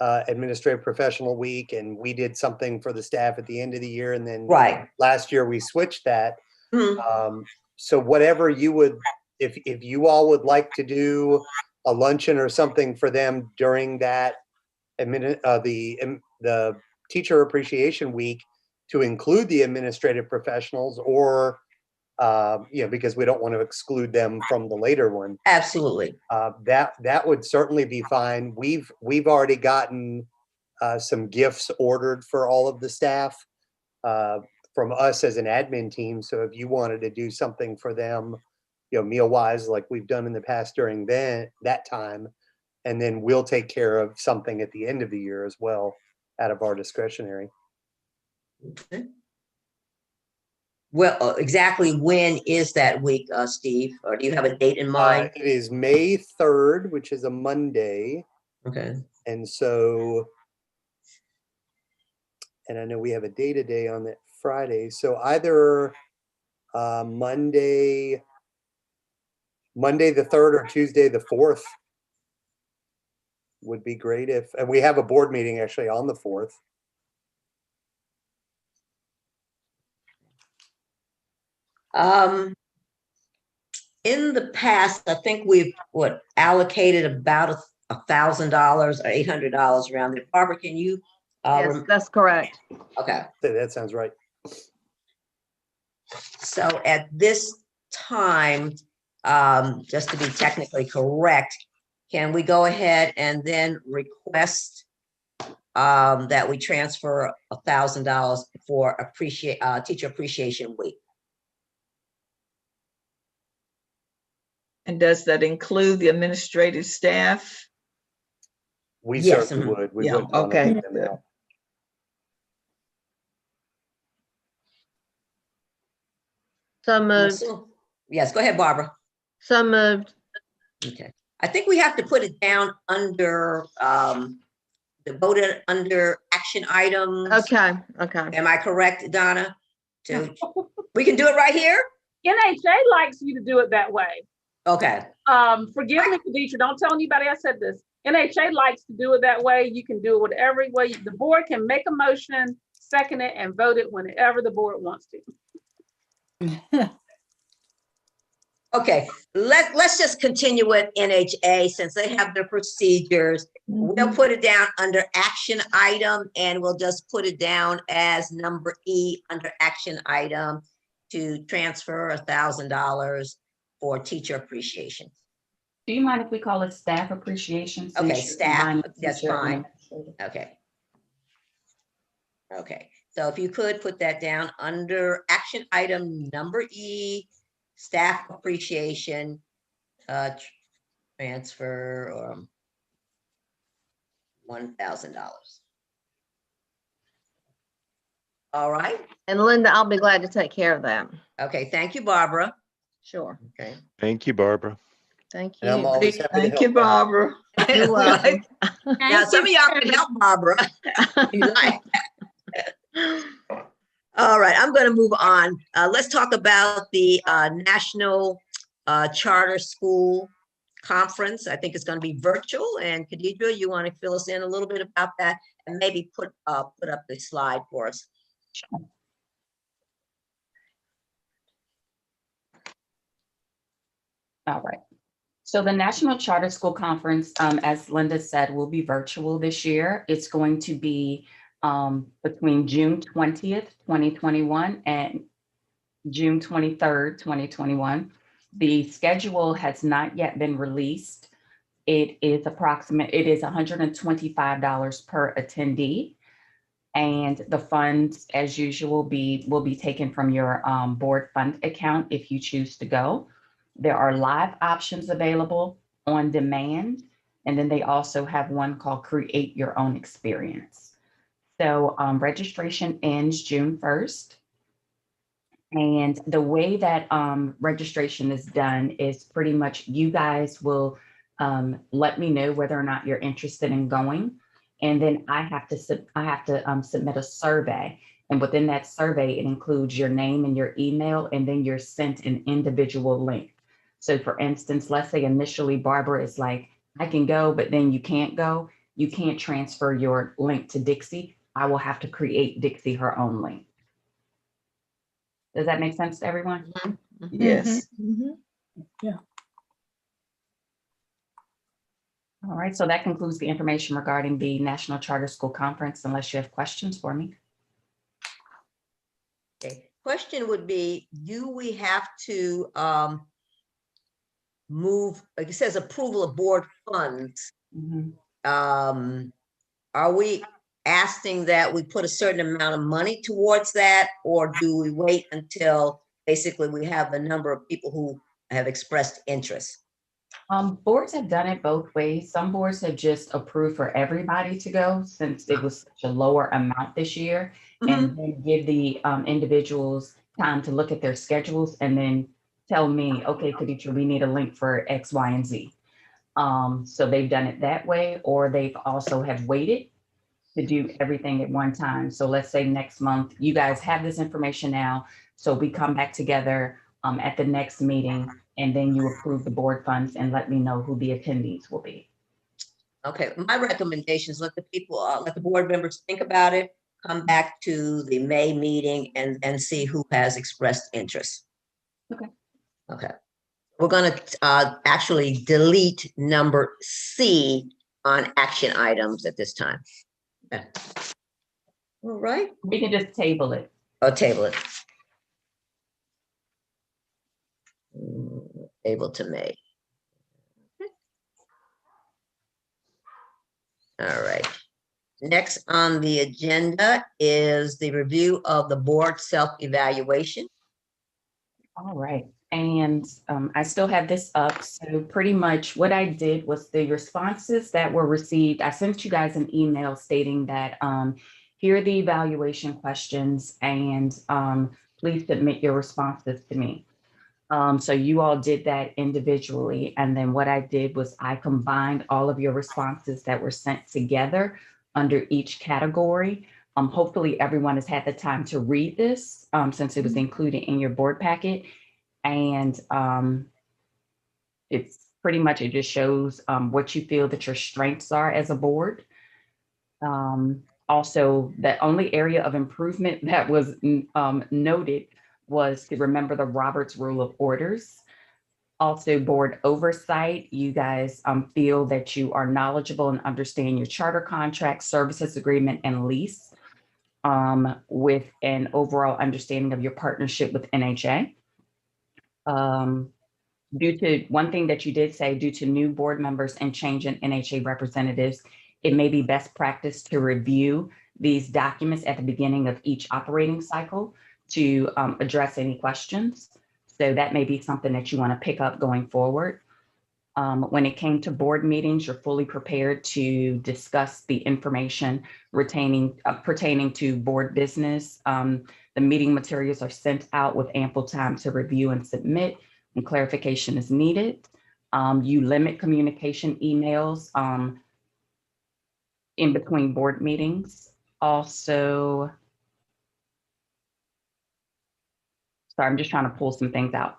[SPEAKER 8] Administrative Professional Week, and we did something for the staff at the end of the year. And then
[SPEAKER 1] Right.
[SPEAKER 8] last year we switched that.
[SPEAKER 1] Mhm.
[SPEAKER 8] So whatever you would, if you all would like to do a luncheon or something for them during that the Teacher Appreciation Week to include the administrative professionals, or you know, because we don't want to exclude them from the later one.
[SPEAKER 1] Absolutely.
[SPEAKER 8] That would certainly be fine. We've already gotten some gifts ordered for all of the staff from us as an admin team. So if you wanted to do something for them, you know, meal wise, like we've done in the past during that time, and then we'll take care of something at the end of the year as well, out of our discretionary.
[SPEAKER 1] Okay. Well, exactly when is that week, Steve? Or do you have a date in mind?
[SPEAKER 8] It is May 3rd, which is a Monday.
[SPEAKER 1] Okay.
[SPEAKER 8] And so, and I know we have a day-to-day on that Friday. So either Monday the 3rd or Tuesday the 4th would be great and we have a board meeting actually on the 4th.
[SPEAKER 1] In the past, I think we've allocated about $1,000 or $800 around there. Barbara, can you?
[SPEAKER 9] Yes, that's correct.
[SPEAKER 1] Okay.
[SPEAKER 8] That sounds right.
[SPEAKER 1] So at this time, just to be technically correct, can we go ahead and then request that we transfer $1,000 for Teacher Appreciation Week?
[SPEAKER 5] And does that include the administrative staff?
[SPEAKER 8] We
[SPEAKER 1] Yes,
[SPEAKER 8] certainly would. We
[SPEAKER 5] Yeah,
[SPEAKER 8] wouldn't want to
[SPEAKER 5] okay.
[SPEAKER 8] leave them out.
[SPEAKER 9] So moved.
[SPEAKER 1] Yes, go ahead, Barbara.
[SPEAKER 9] So moved.
[SPEAKER 1] Okay. I think we have to put it down under voted under action items.
[SPEAKER 9] Okay, okay.
[SPEAKER 1] Am I correct, Donna? We can do it right here?
[SPEAKER 6] NHA likes you to do it that way.
[SPEAKER 1] Okay.
[SPEAKER 6] Forgive me, Khaditra, don't tell anybody I said this. NHA likes to do it that way. You can do it whatever way. The board can make a motion, second it, and vote it whenever the board wants to.
[SPEAKER 1] Okay, let's just continue with NHA since they have their procedures. We'll put it down under action item, and we'll just put it down as number E under action item to transfer $1,000 for teacher appreciation.
[SPEAKER 2] Do you mind if we call it staff appreciation? since
[SPEAKER 1] Okay,
[SPEAKER 2] you're
[SPEAKER 1] staff,
[SPEAKER 2] combining
[SPEAKER 1] that's
[SPEAKER 2] teacher and
[SPEAKER 1] fine.
[SPEAKER 2] administrative?
[SPEAKER 1] Okay. Okay, so if you could put that down under action item number E staff appreciation, transfer, $1,000. All right.
[SPEAKER 9] And Linda, I'll be glad to take care of that.
[SPEAKER 1] Okay. Thank you, Barbara.
[SPEAKER 9] Sure.
[SPEAKER 1] Okay.
[SPEAKER 3] Thank you, Barbara.
[SPEAKER 9] Thank
[SPEAKER 8] And I'm
[SPEAKER 9] you.
[SPEAKER 8] always happy to
[SPEAKER 5] Thank you,
[SPEAKER 8] help out.
[SPEAKER 5] Barbara.
[SPEAKER 9] You're welcome.
[SPEAKER 1] Now, some of y'all can help Barbara. You like. All right, I'm going to move on. Let's talk about the National Charter School Conference. I think it's going to be virtual. And Khadidra, you want to fill us in a little bit about that and maybe put up the slide for us.
[SPEAKER 2] All right. So the National Charter School Conference, as Linda said, will be virtual this year. It's going to be between June 20th, 2021 and June 23rd, 2021. The schedule has not yet been released. It is $125 per attendee. And the funds, as usual, will be taken from your board fund account if you choose to go. There are live options available, on demand, and then they also have one called Create Your Own Experience. So registration ends June 1st. And the way that registration is done is pretty much you guys will let me know whether or not you're interested in going. And then I have to submit a survey. And within that survey, it includes your name and your email, and then you're sent an individual link. So for instance, let's say initially Barbara is like, I can go, but then you can't go. You can't transfer your link to Dixie. I will have to create Dixie her own link. Does that make sense to everyone?
[SPEAKER 5] Yes.
[SPEAKER 2] All right, so that concludes the information regarding the National Charter School Conference, unless you have questions for me.
[SPEAKER 1] Okay. Question would be, do we have to move, like it says, approval of board funds? Are we asking that we put a certain amount of money towards that, or do we wait until basically we have the number of people who have expressed interest?
[SPEAKER 2] Boards have done it both ways. Some boards have just approved for everybody to go, since it was such a lower amount this year, and then give the individuals time to look at their schedules and then tell me, okay, Khadidra, we need a link for X, Y, and Z. So they've done it that way, or they've also have waited to do everything at one time. So let's say next month, you guys have this information now. So we come back together at the next meeting, and then you approve the board funds and let me know who the attendees will be.
[SPEAKER 1] Okay, my recommendation is let the people, let the board members think about it, come back to the May meeting and see who has expressed interest.
[SPEAKER 2] Okay.
[SPEAKER 1] Okay. We're gonna actually delete number C on action items at this time. Okay. All right.
[SPEAKER 2] We can just table it.
[SPEAKER 1] Oh, table it. Able to May. All right. Next on the agenda is the review of the board self-evaluation.
[SPEAKER 2] All right. And I still have this up. So pretty much what I did was the responses that were received, I sent you guys an email stating that here are the evaluation questions, and please submit your responses to me. So you all did that individually. And then what I did was I combined all of your responses that were sent together under each category. Hopefully everyone has had the time to read this since it was included in your board packet. And it's pretty much, it just shows what you feel that your strengths are as a board. Also, the only area of improvement that was noted was to remember the Roberts Rule of Orders. Also, board oversight. You guys feel that you are knowledgeable and understand your charter contract, services agreement, and lease with an overall understanding of your partnership with NHA. Due to one thing that you did say, due to new board members and change in NHA representatives, it may be best practice to review these documents at the beginning of each operating cycle to address any questions. So that may be something that you want to pick up going forward. When it came to board meetings, you're fully prepared to discuss the information pertaining to board business. The meeting materials are sent out with ample time to review and submit when clarification is needed. You limit communication emails in between board meetings. Also, sorry, I'm just trying to pull some things out.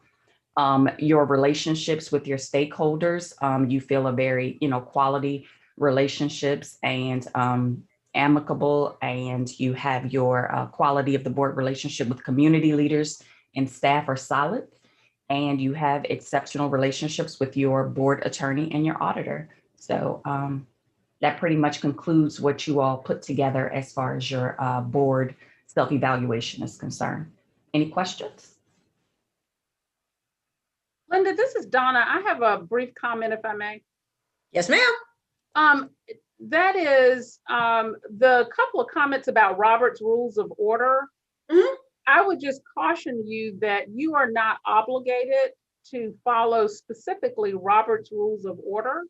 [SPEAKER 2] Your relationships with your stakeholders, you feel a very, quality relationships and amicable, and you have your quality of the board relationship with community leaders and staff are solid, and you have exceptional relationships with your board attorney and your auditor. So that pretty much concludes what you all put together as far as your board self-evaluation is concerned. Any questions?
[SPEAKER 6] Linda, this is Donna. I have a brief comment, if I may.
[SPEAKER 1] Yes, ma'am.
[SPEAKER 6] That is the couple of comments about Robert's Rules of Order.
[SPEAKER 1] Mhm.
[SPEAKER 6] I would just caution you that you are not obligated to follow specifically Robert's Rules of Order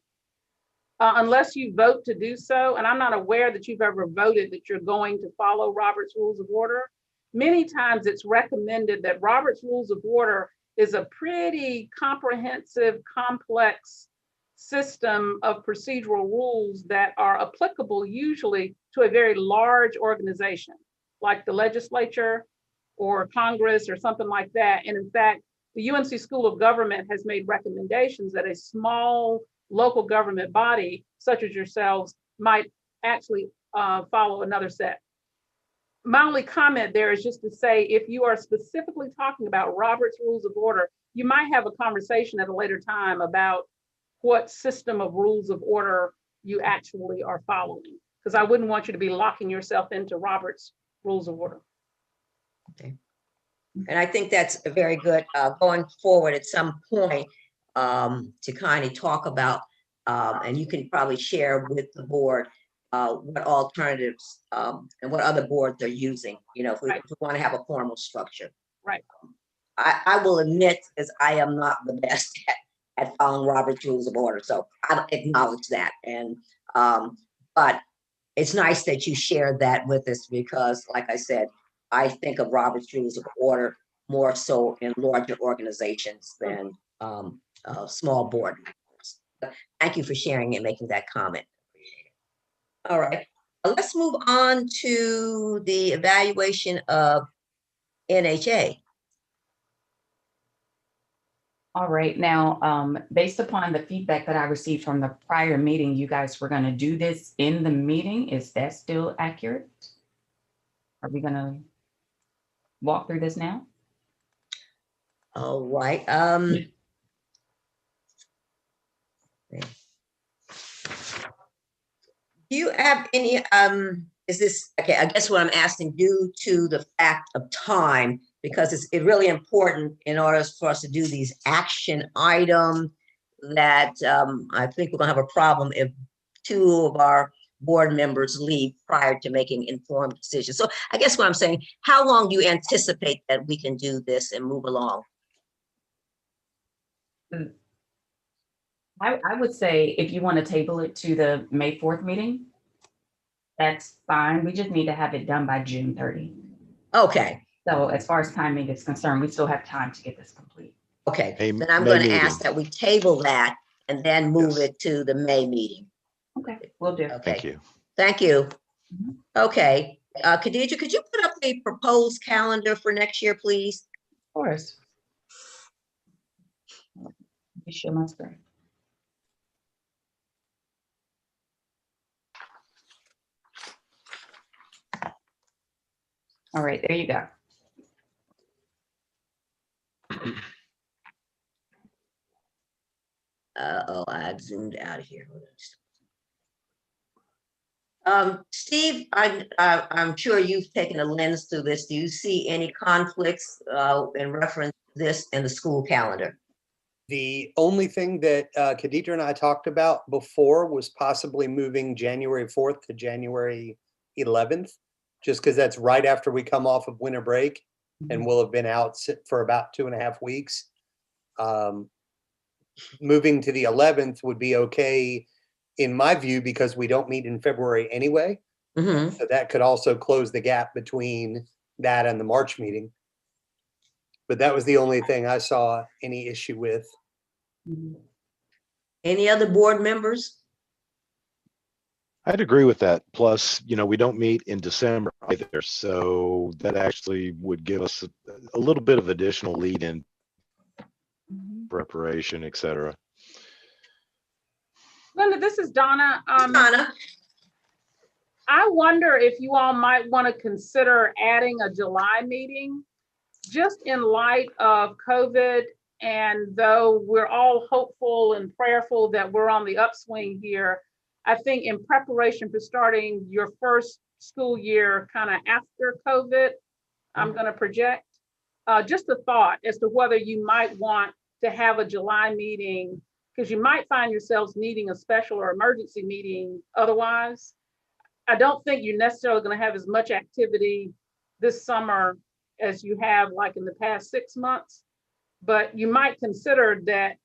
[SPEAKER 6] unless you vote to do so. And I'm not aware that you've ever voted that you're going to follow Robert's Rules of Order. Many times it's recommended that Robert's Rules of Order is a pretty comprehensive, complex system of procedural rules that are applicable usually to a very large organization, like the legislature or Congress or something like that. And in fact, the UNC School of Government has made recommendations that a small local government body, such as yourselves, might actually follow another set. My only comment there is just to say, if you are specifically talking about Robert's Rules of Order, you might have a conversation at a later time about what system of rules of order you actually are following, because I wouldn't want you to be locking yourself into Robert's Rules of Order.
[SPEAKER 1] Okay. And I think that's a very good going forward at some point to kind of talk about, and you can probably share with the board what alternatives and what other boards are using, if we,
[SPEAKER 6] Right.
[SPEAKER 1] if we want to have a formal structure.
[SPEAKER 6] Right.
[SPEAKER 1] I will admit, as I am not the best at following Robert's Rules of Order, so I acknowledge that. And but it's nice that you shared that with us because, like I said, I think of Robert's Rules of Order more so in larger organizations than small board members. Thank you for sharing and making that comment. All right, let's move on to the evaluation of NHA.
[SPEAKER 2] All right, now, based upon the feedback that I received from the prior meeting, you guys were gonna do this in the meeting. Is that still accurate? Are we gonna walk through this now?
[SPEAKER 1] All right. Do you have any, is this, okay, I guess what I'm asking due to the fact of time, because it's really important in order for us to do these action items that I think we're gonna have a problem if two of our board members leave prior to making informed decisions. So I guess what I'm saying, how long do you anticipate that we can do this and move along?
[SPEAKER 2] I would say if you want to table it to the May 4th meeting, that's fine. We just need to have it done by June 30.
[SPEAKER 1] Okay,
[SPEAKER 2] So as far as timing is concerned, we still have time to get this complete.
[SPEAKER 1] okay.
[SPEAKER 3] May-
[SPEAKER 1] Then I'm
[SPEAKER 3] May
[SPEAKER 1] gonna
[SPEAKER 3] meeting.
[SPEAKER 1] ask that we table that and then move
[SPEAKER 3] Yes.
[SPEAKER 1] it to the May meeting.
[SPEAKER 2] Okay, will do.
[SPEAKER 1] Okay.
[SPEAKER 3] Thank you.
[SPEAKER 1] Thank you.
[SPEAKER 2] Mhm.
[SPEAKER 1] Okay, Khadija, could you put up a proposed calendar for next year, please?
[SPEAKER 2] Of course. Let me share my screen. All right, there you go.
[SPEAKER 1] Oh, I zoomed out of here. Steve, I'm sure you've taken a lens through this. Do you see any conflicts in reference to this in the school calendar?
[SPEAKER 8] The only thing that Khadija and I talked about before was possibly moving January 4th to January 11th, just because that's right after we come off of winter break. and will have been out for about 2.5 weeks. Moving to the 11th would be okay in my view, because we don't meet in February anyway.
[SPEAKER 1] Mhm.
[SPEAKER 8] So that could also close the gap between that and the March meeting. But that was the only thing I saw any issue with.
[SPEAKER 1] Any other board members?
[SPEAKER 3] I'd agree with that. Plus, we don't meet in December either, so that actually would give us a little bit of additional lead in preparation, et cetera.
[SPEAKER 6] Linda, this is Donna.
[SPEAKER 1] Donna?
[SPEAKER 6] I wonder if you all might want to consider adding a July meeting, just in light of COVID. And though we're all hopeful and prayerful that we're on the upswing here, I think in preparation for starting your first school year kind of after COVID, I'm going to project just a thought as to whether you might want to have a July meeting, because you might find yourselves needing a special or emergency meeting otherwise. I don't think you're necessarily going to have as much activity this summer as you have like in the past 6 months, but you might consider that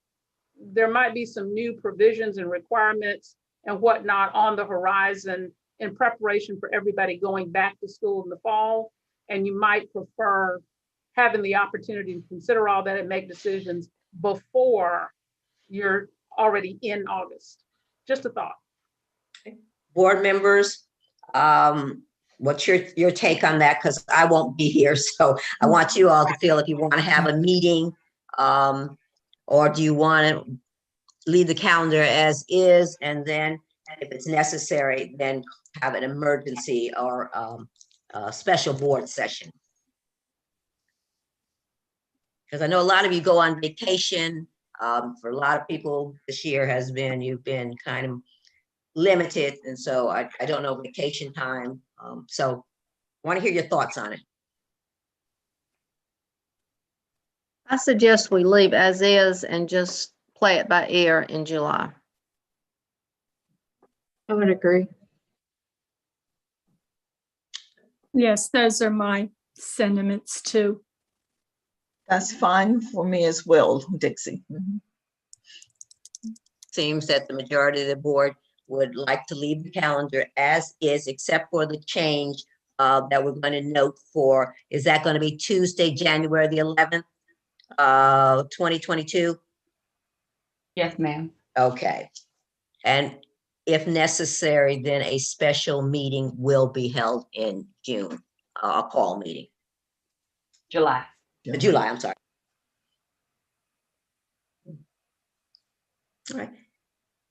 [SPEAKER 6] there might be some new provisions and requirements and whatnot on the horizon in preparation for everybody going back to school in the fall. And you might prefer having the opportunity to consider all that and make decisions before you're already in August. Just a thought.
[SPEAKER 1] Board members, what's your take on that? Because I won't be here, so I want you all to feel if you want to have a meeting, or do you want to leave the calendar as is, and then if it's necessary, then have an emergency or a special board session? Because I know a lot of you go on vacation. For a lot of people, this year you've been kind of limited, and so I don't know vacation time. So I want to hear your thoughts on it.
[SPEAKER 9] I suggest we leave as is and just play it by ear in July.
[SPEAKER 4] I would agree.
[SPEAKER 7] Yes, those are my sentiments too.
[SPEAKER 5] That's fine for me as well, Dixie. Mhm.
[SPEAKER 1] Seems that the majority of the board would like to leave the calendar as is, except for the change that we're going to note for, is that going to be Tuesday, January the 11th, 2022?
[SPEAKER 2] Yes, ma'am.
[SPEAKER 1] Okay. And if necessary, then a special meeting will be held in June, a call meeting,
[SPEAKER 2] July.
[SPEAKER 1] July, I'm sorry. All right.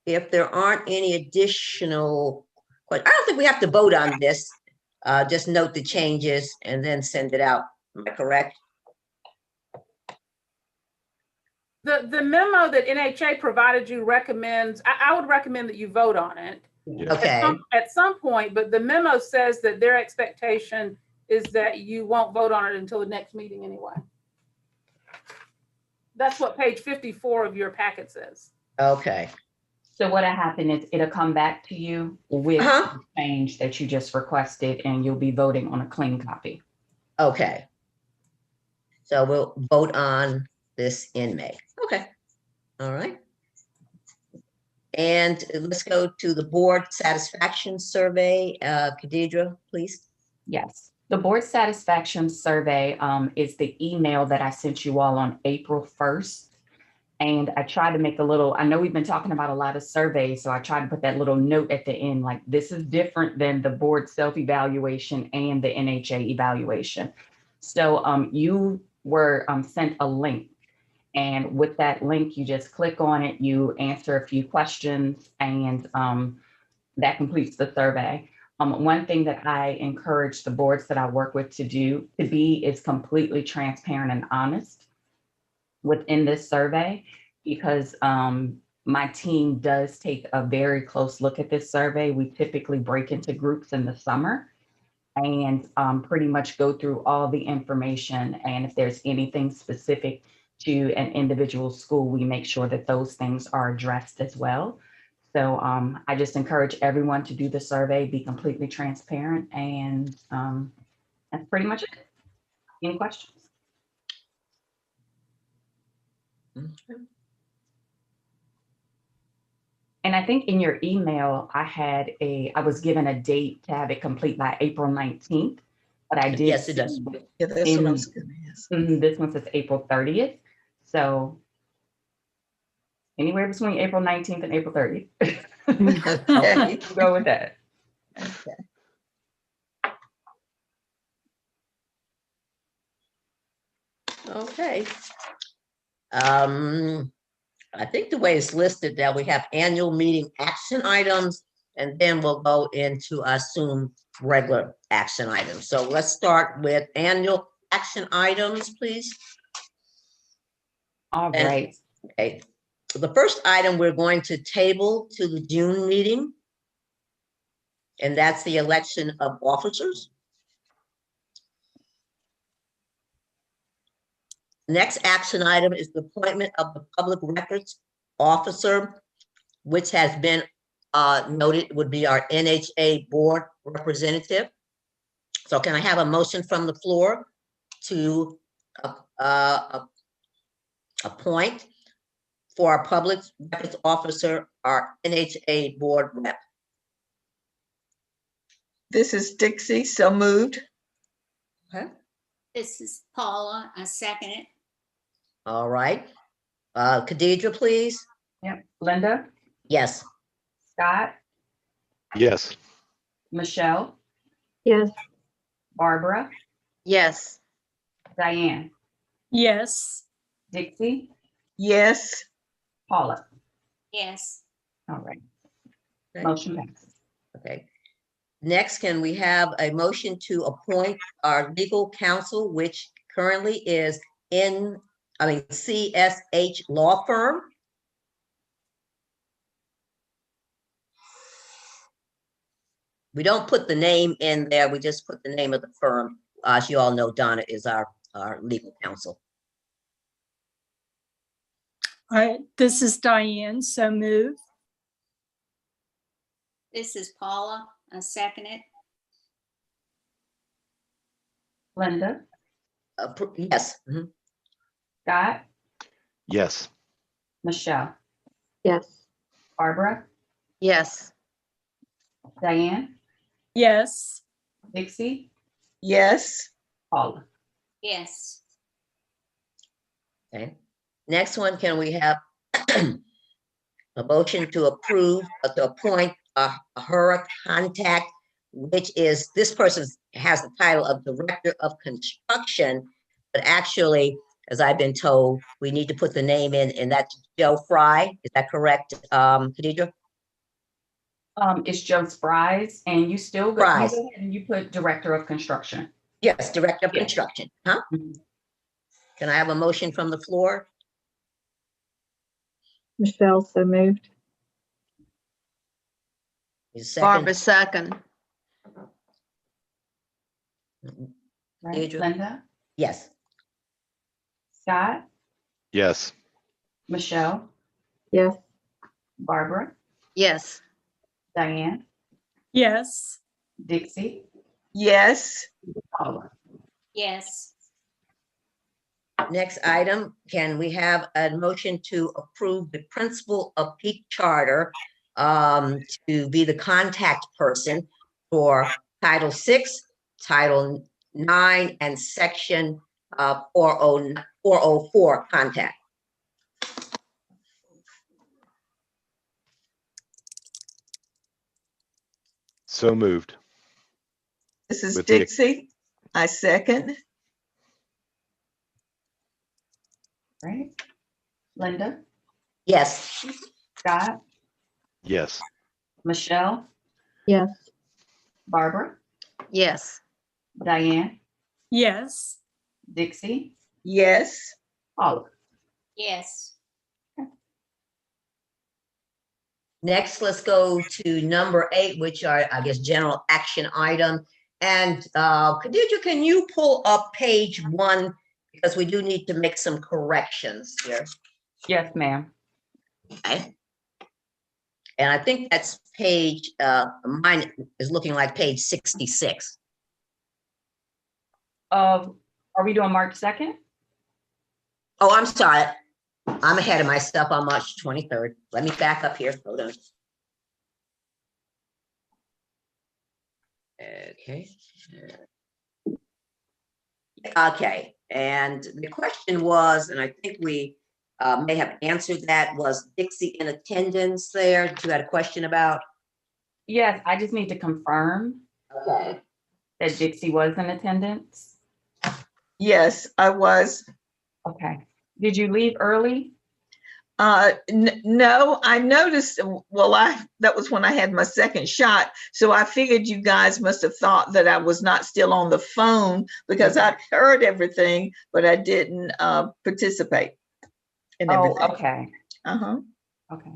[SPEAKER 1] If there aren't any additional, I don't think we have to vote on this. Just note the changes and then send it out. Am I correct?
[SPEAKER 6] The memo that NHA provided you recommends, I would recommend that you vote on it
[SPEAKER 3] Yeah.
[SPEAKER 1] Okay.
[SPEAKER 6] at some point, but the memo says that their expectation is that you won't vote on it until the next meeting anyway. That's what page 54 of your packet says.
[SPEAKER 1] Okay.
[SPEAKER 2] So what'll happen is it'll come back to you with
[SPEAKER 1] Uh-huh.
[SPEAKER 2] the change that you just requested, and you'll be voting on a clean copy.
[SPEAKER 1] Okay. So we'll vote on this in May. Okay. All right. And let's go to the board satisfaction survey. Khadidra, please.
[SPEAKER 2] Yes, the board satisfaction survey is the email that I sent you all on April 1st. And I tried to make a little, I know we've been talking about a lot of surveys, so I tried to put that little note at the end, like this is different than the board self-evaluation and the NHA evaluation. So you were sent a link. And with that link, you just click on it, you answer a few questions, and that completes the survey. One thing that I encourage the boards that I work with to be is completely transparent and honest within this survey, because my team does take a very close look at this survey. We typically break into groups in the summer and pretty much go through all the information. And if there's anything specific to an individual school, we make sure that those things are addressed as well. So I just encourage everyone to do the survey, be completely transparent, and that's pretty much it. Any questions? And I think in your email, I was given a date to have it complete by April 19th, but I did.
[SPEAKER 1] Yes, it does.
[SPEAKER 2] see
[SPEAKER 5] Yeah, that's what I
[SPEAKER 2] in-
[SPEAKER 5] was gonna ask.
[SPEAKER 2] This one says April 30th, so anywhere between April 19th and April 30th.
[SPEAKER 5] Okay.
[SPEAKER 2] We'll go with that.
[SPEAKER 1] Okay. I think the way it's listed that we have annual meeting action items, and then we'll go into, I assume, regular action items. So let's start with annual action items, please.
[SPEAKER 2] All
[SPEAKER 1] And-
[SPEAKER 2] right.
[SPEAKER 1] Okay. So the first item we're going to table to the June meeting. And that's the election of officers. Next action item is the appointment of the public records officer, which has been noted would be our NHA board representative. So can I have a motion from the floor to appoint for our public records officer, our NHA board rep?
[SPEAKER 5] This is Dixie, so moved.
[SPEAKER 1] Okay,
[SPEAKER 10] This is Paula. I second it.
[SPEAKER 1] all right. Khadidra, please.
[SPEAKER 2] Yep. Linda,
[SPEAKER 1] Yes.
[SPEAKER 2] Scott,
[SPEAKER 3] Yes.
[SPEAKER 2] Michelle,
[SPEAKER 4] Yes.
[SPEAKER 2] Barbara,
[SPEAKER 9] Yes.
[SPEAKER 2] Diane,
[SPEAKER 7] Yes.
[SPEAKER 2] Dixie,
[SPEAKER 5] Yes,
[SPEAKER 2] Paula.
[SPEAKER 10] Yes,
[SPEAKER 2] All right.
[SPEAKER 1] Okay.
[SPEAKER 2] Motion passes.
[SPEAKER 1] Okay. Next, can we have a motion to appoint our legal counsel, which currently is CSH Law Firm? We don't put the name in there, we just put the name of the firm. As you all know, Donna is our legal counsel.
[SPEAKER 7] All right, this is Diane, so move.
[SPEAKER 10] this is Paula. I second it.
[SPEAKER 2] Linda,
[SPEAKER 1] Yes. Mhm.
[SPEAKER 2] Scott,
[SPEAKER 3] Yes.
[SPEAKER 2] Michelle,
[SPEAKER 4] Yes.
[SPEAKER 2] Barbara,
[SPEAKER 9] Yes.
[SPEAKER 2] Diane,
[SPEAKER 7] Yes.
[SPEAKER 2] Dixie,
[SPEAKER 5] yes,
[SPEAKER 2] Paula.
[SPEAKER 10] Yes,
[SPEAKER 1] Okay. Next one, can we have a motion to approve, to appoint her contact, which is, this person has the title of Director of Construction, but actually, as I've been told, we need to put the name in, and that's Joe Fry. Is that correct, Khadidra?
[SPEAKER 2] It's Joe Fries, and you still go
[SPEAKER 1] Fries.
[SPEAKER 2] ahead and you put Director of Construction.
[SPEAKER 1] Yes, Director of
[SPEAKER 2] Yes.
[SPEAKER 1] Construction, huh?
[SPEAKER 2] Mhm.
[SPEAKER 1] Can I have a motion from the floor?
[SPEAKER 4] Michelle, so moved.
[SPEAKER 1] Is a
[SPEAKER 9] Barbara
[SPEAKER 1] second?
[SPEAKER 9] second.
[SPEAKER 2] Right?
[SPEAKER 1] Deidre?
[SPEAKER 2] Linda,
[SPEAKER 1] Yes.
[SPEAKER 2] Scott,
[SPEAKER 3] Yes.
[SPEAKER 2] Michelle,
[SPEAKER 4] Yes.
[SPEAKER 2] Barbara,
[SPEAKER 9] Yes.
[SPEAKER 2] Diane,
[SPEAKER 7] Yes.
[SPEAKER 2] Dixie,
[SPEAKER 5] yes,
[SPEAKER 2] Paula.
[SPEAKER 10] yes,
[SPEAKER 1] Next item, can we have a motion to approve the principal of Peak Charter to be the contact person for Title VI, Title IX, and Section 404 contact?
[SPEAKER 3] So moved.
[SPEAKER 5] this is
[SPEAKER 3] With the-
[SPEAKER 5] Dixie. I second.
[SPEAKER 2] Right? Linda,
[SPEAKER 1] Yes.
[SPEAKER 2] Scott,
[SPEAKER 3] Yes.
[SPEAKER 2] Michelle,
[SPEAKER 4] Yes.
[SPEAKER 2] Barbara,
[SPEAKER 9] Yes.
[SPEAKER 2] Diane,
[SPEAKER 7] Yes.
[SPEAKER 2] Dixie,
[SPEAKER 5] Yes,
[SPEAKER 2] Paula.
[SPEAKER 10] yes,
[SPEAKER 1] Next, let's go to number 8, which are, I guess, general action item. And Khadidra, can you pull up page 1? Because we do need to make some corrections here.
[SPEAKER 2] Yes, ma'am.
[SPEAKER 1] Okay. And I think that's page, mine is looking like page 66.
[SPEAKER 2] Are we doing March 2nd?
[SPEAKER 1] Oh, I'm sorry. I'm ahead of myself on March 23rd. Let me back up here. Hold on. Okay. Okay, and the question was, and I think we may have answered that, was Dixie in attendance there? You had a question about?
[SPEAKER 2] Yes, I just need to confirm
[SPEAKER 1] Okay.
[SPEAKER 2] that Dixie was in attendance.
[SPEAKER 5] Yes, I was.
[SPEAKER 2] Okay. Did you leave early?
[SPEAKER 5] No, I noticed, that was when I had my second shot. So I figured you guys must have thought that I was not still on the phone because I heard everything, but I didn't participate in
[SPEAKER 2] Oh,
[SPEAKER 5] everything.
[SPEAKER 2] okay.
[SPEAKER 5] Uh-huh.
[SPEAKER 2] Okay.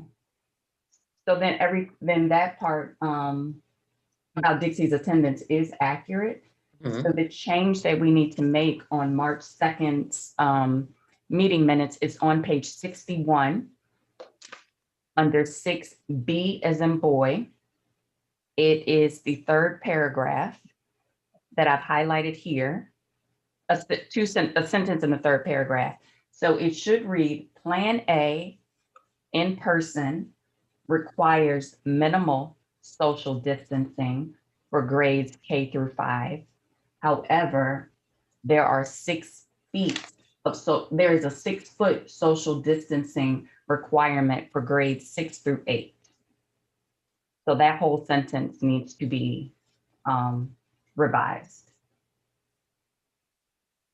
[SPEAKER 2] So then that part about Dixie's attendance is accurate.
[SPEAKER 1] Mhm.
[SPEAKER 2] So the change that we need to make on March 2nd's meeting minutes is on page 61 under 6B as in boy. It is the third paragraph that I've highlighted here. A sentence in the third paragraph. So it should read, Plan A in person requires minimal social distancing for grades K through 5. However, there are 6 feet there is a 6-foot social distancing requirement for grades 6 through 8. So that whole sentence needs to be revised.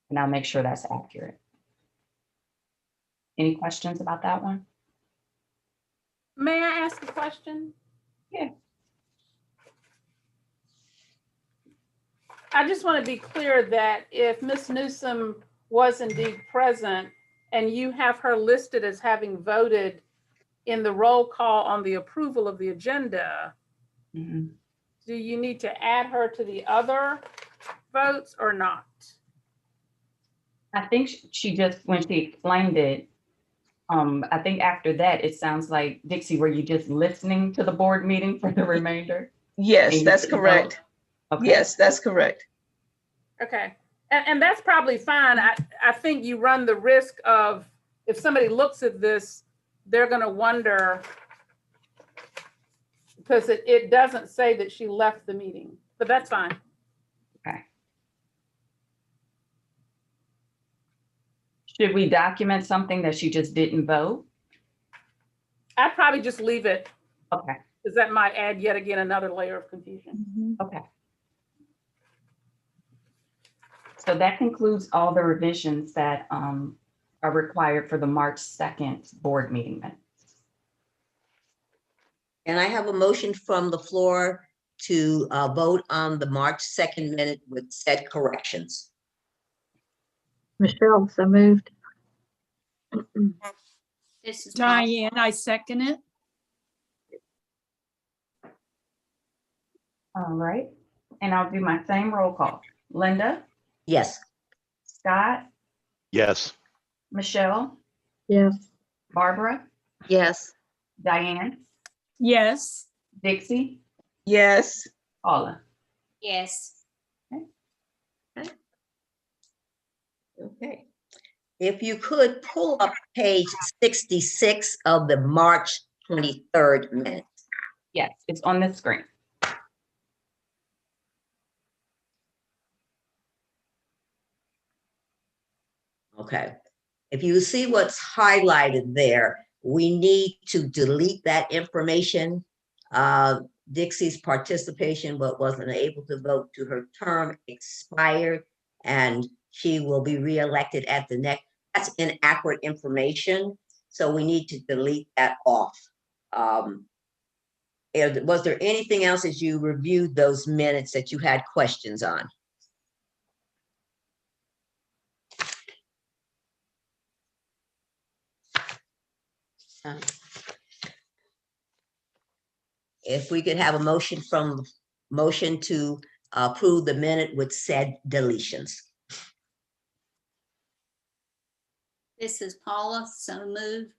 [SPEAKER 2] And I'll make sure that's accurate. Any questions about that one?
[SPEAKER 6] May I ask a question?
[SPEAKER 2] Yeah.
[SPEAKER 6] I just want to be clear that if Ms. Newsome was indeed present and you have her listed as having voted in the roll call on the approval of the agenda,
[SPEAKER 2] Mhm.
[SPEAKER 6] do you need to add her to the other votes or not?
[SPEAKER 2] I think she just, when she explained it, I think after that, it sounds like, Dixie, were you just listening to the board meeting for the remainder?
[SPEAKER 5] Yes,
[SPEAKER 2] And you
[SPEAKER 5] that's
[SPEAKER 2] didn't
[SPEAKER 5] correct.
[SPEAKER 2] vote? Okay.
[SPEAKER 5] Yes, that's correct.
[SPEAKER 6] Okay, and that's probably fine. I think you run the risk of, if somebody looks at this, they're gonna wonder, because it doesn't say that she left the meeting, but that's fine.
[SPEAKER 2] Okay. Should we document something that she just didn't vote?
[SPEAKER 6] I'd probably just leave it,
[SPEAKER 2] Okay,
[SPEAKER 6] because that might add yet again another layer of confusion.
[SPEAKER 2] okay. So that concludes all the revisions that are required for the March 2nd board meeting minutes.
[SPEAKER 1] And I have a motion from the floor to vote on the March 2nd minute with said corrections.
[SPEAKER 4] Michelle, so moved.
[SPEAKER 10] This is Paula.
[SPEAKER 7] Diane, I second it.
[SPEAKER 2] All right, and I'll do my same roll call. Linda,
[SPEAKER 1] Yes.
[SPEAKER 2] Scott,
[SPEAKER 3] Yes.
[SPEAKER 2] Michelle,
[SPEAKER 4] Yes.
[SPEAKER 2] Barbara,
[SPEAKER 9] Yes.
[SPEAKER 2] Diane,
[SPEAKER 7] Yes.
[SPEAKER 2] Dixie,
[SPEAKER 5] Yes.
[SPEAKER 2] Paula.
[SPEAKER 10] Yes.
[SPEAKER 1] Okay. If you could pull up page 66 of the March 23rd minute.
[SPEAKER 2] Yes, it's on the screen.
[SPEAKER 1] Okay. If you see what's highlighted there, we need to delete that information. Dixie's participation but wasn't able to vote to her term expired, and she will be reelected at the next. That's inaccurate information, so we need to delete that off. Was there anything else as you reviewed those minutes that you had questions on? If we could have a motion to approve the minute with said deletions.
[SPEAKER 10] This is Paula, so moved.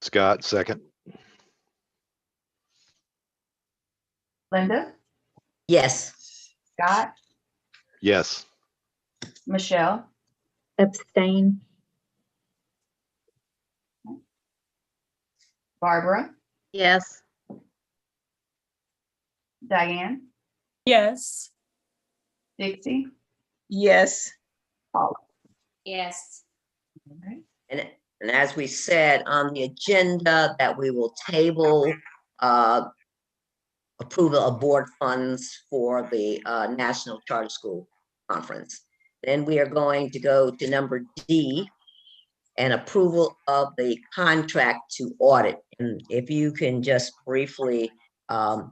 [SPEAKER 3] Scott, second.
[SPEAKER 2] Linda,
[SPEAKER 1] Yes.
[SPEAKER 2] Scott,
[SPEAKER 3] Yes.
[SPEAKER 2] Michelle,
[SPEAKER 4] Abstain.
[SPEAKER 2] Barbara,
[SPEAKER 9] Yes.
[SPEAKER 2] Diane,
[SPEAKER 7] Yes.
[SPEAKER 2] Dixie,
[SPEAKER 5] Yes.
[SPEAKER 2] Paula.
[SPEAKER 10] yes,
[SPEAKER 2] All right.
[SPEAKER 1] And as we said on the agenda, that we will table approval of board funds for the National Charter School Conference. Then we are going to go to number D, and approval of the contract to audit. And if you can just briefly, I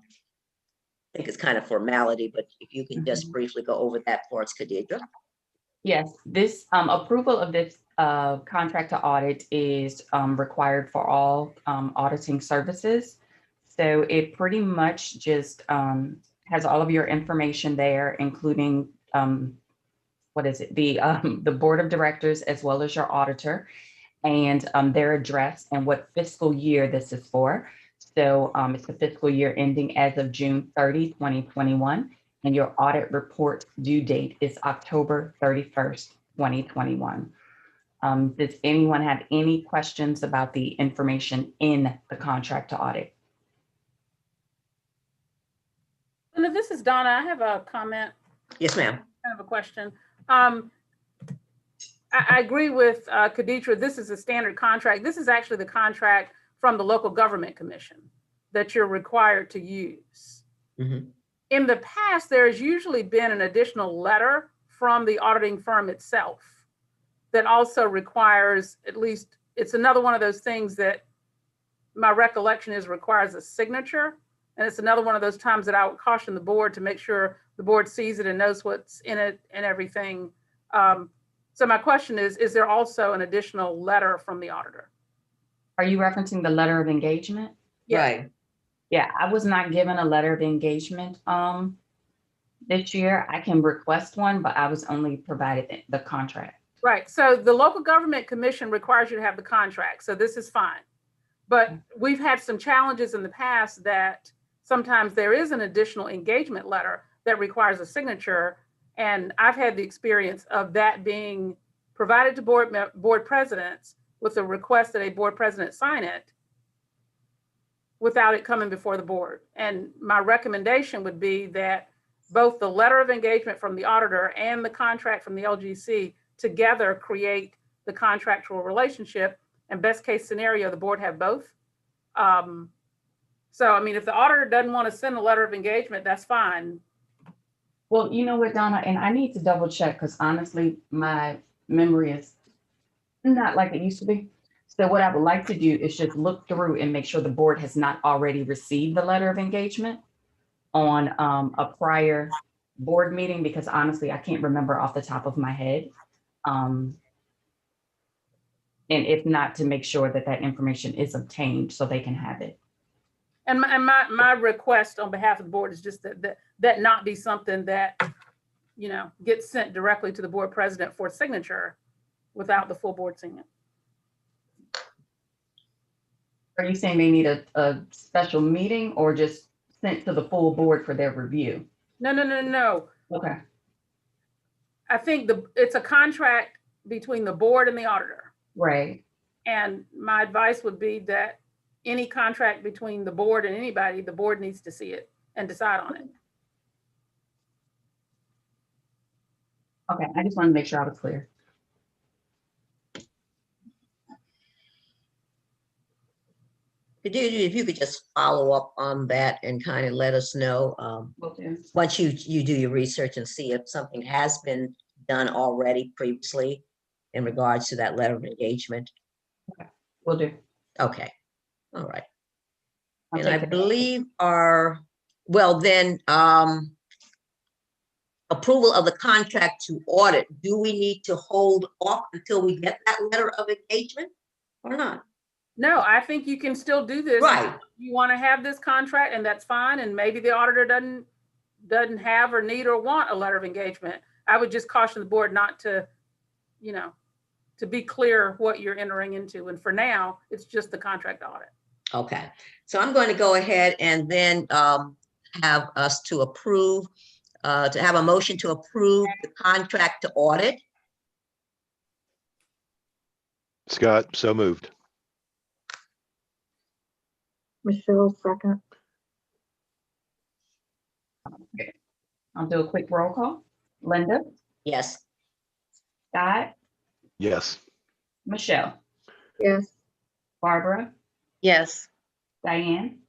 [SPEAKER 1] think it's kind of formality, but if you can just briefly go over that for us, Khadija.
[SPEAKER 2] Yes, this approval of this contract to audit is required for all auditing services. So it pretty much just has all of your information there, including what is it? The board of directors as well as your auditor, and their address and what fiscal year this is for. So it's the fiscal year ending as of June 30, 2021. And your audit report due date is October 31st, 2021. Does anyone have any questions about the information in the contract to audit?
[SPEAKER 6] Linda, this is Donna. I have a comment,
[SPEAKER 1] Yes, ma'am.
[SPEAKER 6] kind of a question. I agree with Khadija. This is a standard contract. This is actually the contract from the Local Government Commission that you're required to use.
[SPEAKER 1] Mhm.
[SPEAKER 6] In the past, there's usually been an additional letter from the auditing firm itself that also requires, at least, it's another one of those things that my recollection is requires a signature. And it's another one of those times that I would caution the board to make sure the board sees it and knows what's in it and everything. So my question is there also an additional letter from the auditor?
[SPEAKER 2] Are you referencing the letter of engagement?
[SPEAKER 6] Yeah.
[SPEAKER 1] Right.
[SPEAKER 2] Yeah, I was not given a letter of engagement this year. I can request one, but I was only provided the contract.
[SPEAKER 6] Right. So the Local Government Commission requires you to have the contract. So this is fine. But we've had some challenges in the past that sometimes there is an additional engagement letter that requires a signature. And I've had the experience of that being provided to board presidents with a request that a board president sign it without it coming before the board. And my recommendation would be that both the letter of engagement from the auditor and the contract from the LGC together create the contractual relationship, and best case scenario, the board have both. So, I mean, if the auditor doesn't want to send a letter of engagement, that's fine.
[SPEAKER 2] Well, you know what, Donna, and I need to double check because honestly, my memory is not like it used to be. So what I would like to do is just look through and make sure the board has not already received the letter of engagement on a prior board meeting, because honestly, I can't remember off the top of my head. And if not, to make sure that that information is obtained so they can have it.
[SPEAKER 6] And my request on behalf of the board is just that not be something that, you know, gets sent directly to the board president for signature without the full board seeing it.
[SPEAKER 2] Are you saying they need a special meeting or just sent to the full board for their review?
[SPEAKER 6] No.
[SPEAKER 2] Okay.
[SPEAKER 6] I think it's a contract between the board and the auditor.
[SPEAKER 2] Right.
[SPEAKER 6] And my advice would be that any contract between the board and anybody, the board needs to see it and decide on it.
[SPEAKER 2] Okay, I just wanted to make sure I was clear.
[SPEAKER 1] If you could just follow up on that and kind of let us know,
[SPEAKER 2] Okay.
[SPEAKER 1] once you do your research and see if something has been done already previously in regards to that letter of engagement.
[SPEAKER 2] Will do.
[SPEAKER 1] Okay, all right.
[SPEAKER 2] I'll
[SPEAKER 1] And I
[SPEAKER 2] take it.
[SPEAKER 1] believe approval of the contract to audit, do we need to hold off until we get that letter of engagement or not?
[SPEAKER 6] No, I think you can still do this.
[SPEAKER 1] Right.
[SPEAKER 6] You want to have this contract and that's fine. And maybe the auditor doesn't have or need or want a letter of engagement. I would just caution the board not to, you know, to be clear what you're entering into. And for now, it's just the contract audit.
[SPEAKER 1] Okay, so I'm going to go ahead and then have us to approve, to have a motion to approve the contract to audit.
[SPEAKER 3] Scott, so moved.
[SPEAKER 4] Michelle, second.
[SPEAKER 2] I'll do a quick roll call. Linda,
[SPEAKER 1] Yes.
[SPEAKER 2] Scott,
[SPEAKER 3] Yes.
[SPEAKER 2] Michelle,
[SPEAKER 4] Yes.
[SPEAKER 2] Barbara,
[SPEAKER 9] Yes.
[SPEAKER 2] Diane,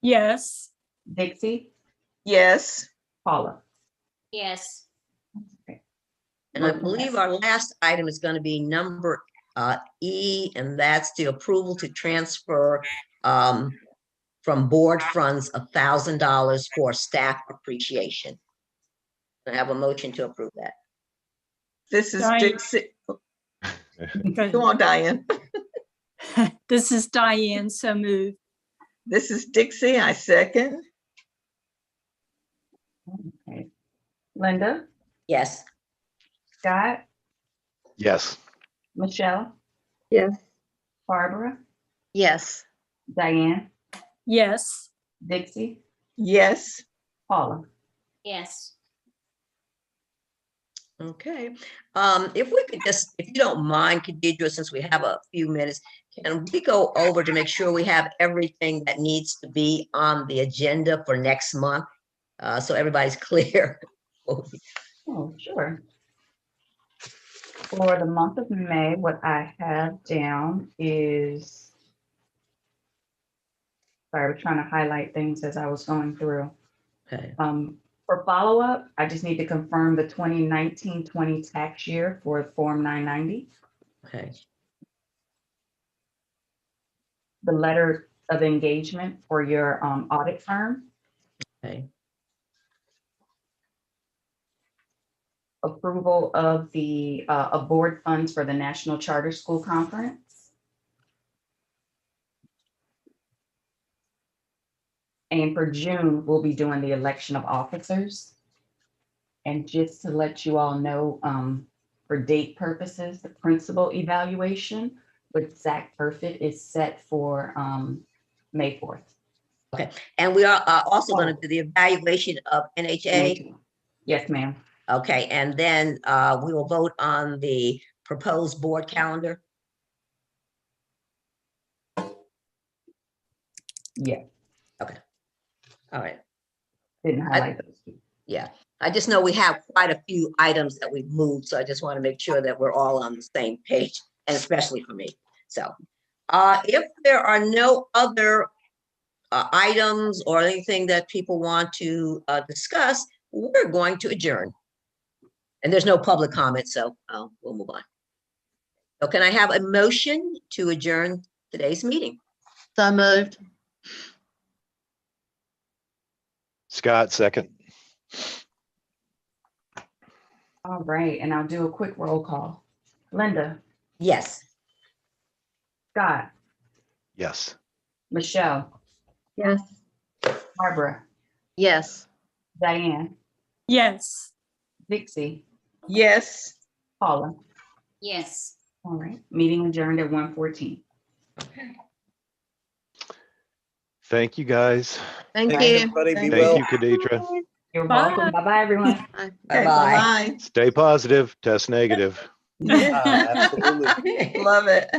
[SPEAKER 7] Yes.
[SPEAKER 2] Dixie,
[SPEAKER 5] Yes,
[SPEAKER 2] Paula.
[SPEAKER 10] yes,
[SPEAKER 1] And I
[SPEAKER 2] Motion
[SPEAKER 1] believe
[SPEAKER 2] passes.
[SPEAKER 1] our last item is going to be number E, and that's the approval to transfer from board funds $1,000 for staff appreciation. I have a motion to approve that.
[SPEAKER 5] this is
[SPEAKER 7] Diane.
[SPEAKER 5] Dixie.
[SPEAKER 7] Okay.
[SPEAKER 5] Go on, Diane.
[SPEAKER 7] This is Diane, so moved.
[SPEAKER 5] This is Dixie. I second.
[SPEAKER 2] Okay. Linda,
[SPEAKER 1] Yes.
[SPEAKER 2] Scott,
[SPEAKER 3] Yes.
[SPEAKER 2] Michelle,
[SPEAKER 4] Yes.
[SPEAKER 2] Barbara,
[SPEAKER 9] Yes.
[SPEAKER 2] Diane,
[SPEAKER 7] Yes.
[SPEAKER 2] Dixie,
[SPEAKER 5] Yes,
[SPEAKER 2] Paula.
[SPEAKER 10] yes.
[SPEAKER 1] Okay. If we could just, if you don't mind, Khadidra, since we have a few minutes, can we go over to make sure we have everything that needs to be on the agenda for next month? So everybody's clear.
[SPEAKER 2] Oh, sure. For the month of May, what I have down is, sorry, I was trying to highlight things as I was going through.
[SPEAKER 1] Okay.
[SPEAKER 2] For follow-up, I just need to confirm the 2019-20 tax year for Form 990,
[SPEAKER 1] Okay.
[SPEAKER 2] the letter of engagement for your audit firm,
[SPEAKER 1] Okay.
[SPEAKER 2] approval of the of board funds for the National Charter School Conference. And for June, we'll be doing the election of officers. And just to let you all know, for date purposes, the principal evaluation with Zach Perfit is set for May 4th.
[SPEAKER 1] And we are also going to do the evaluation of NHA.
[SPEAKER 2] Yes, ma'am.
[SPEAKER 1] Okay, and then we will vote on the proposed board calendar.
[SPEAKER 2] Yeah,
[SPEAKER 1] All right.
[SPEAKER 2] didn't highlight those two.
[SPEAKER 1] Yeah, I just know we have quite a few items that we've moved, so I just want to make sure that we're all on the same page, and especially for me. So if there are no other items or anything that people want to discuss, we're going to adjourn. And there's no public comment, so we'll move on. So can I have a motion to adjourn today's meeting?
[SPEAKER 9] So moved.
[SPEAKER 3] Scott, second.
[SPEAKER 2] All right, and I'll do a quick roll call. Linda,
[SPEAKER 1] Yes.
[SPEAKER 2] Scott,
[SPEAKER 3] Yes.
[SPEAKER 2] Michelle,
[SPEAKER 4] Yes.
[SPEAKER 2] Barbara,
[SPEAKER 9] Yes.
[SPEAKER 2] Diane,
[SPEAKER 7] Yes.
[SPEAKER 2] Dixie,
[SPEAKER 5] yes.
[SPEAKER 2] Paula.
[SPEAKER 10] Yes.
[SPEAKER 2] All right, meeting adjourned at 1:14.
[SPEAKER 3] Thank you, guys.
[SPEAKER 9] Thank
[SPEAKER 8] Thanks,
[SPEAKER 9] you.
[SPEAKER 8] everybody. Be
[SPEAKER 5] Thank
[SPEAKER 8] well.
[SPEAKER 3] Thank you, Khadidra.
[SPEAKER 2] You're
[SPEAKER 7] Bye.
[SPEAKER 2] welcome. Bye-bye, everyone.
[SPEAKER 9] Bye.
[SPEAKER 5] Okay,
[SPEAKER 1] Bye-bye.
[SPEAKER 5] bye-bye.
[SPEAKER 3] Stay positive, test negative.
[SPEAKER 8] Absolutely.
[SPEAKER 5] Love it.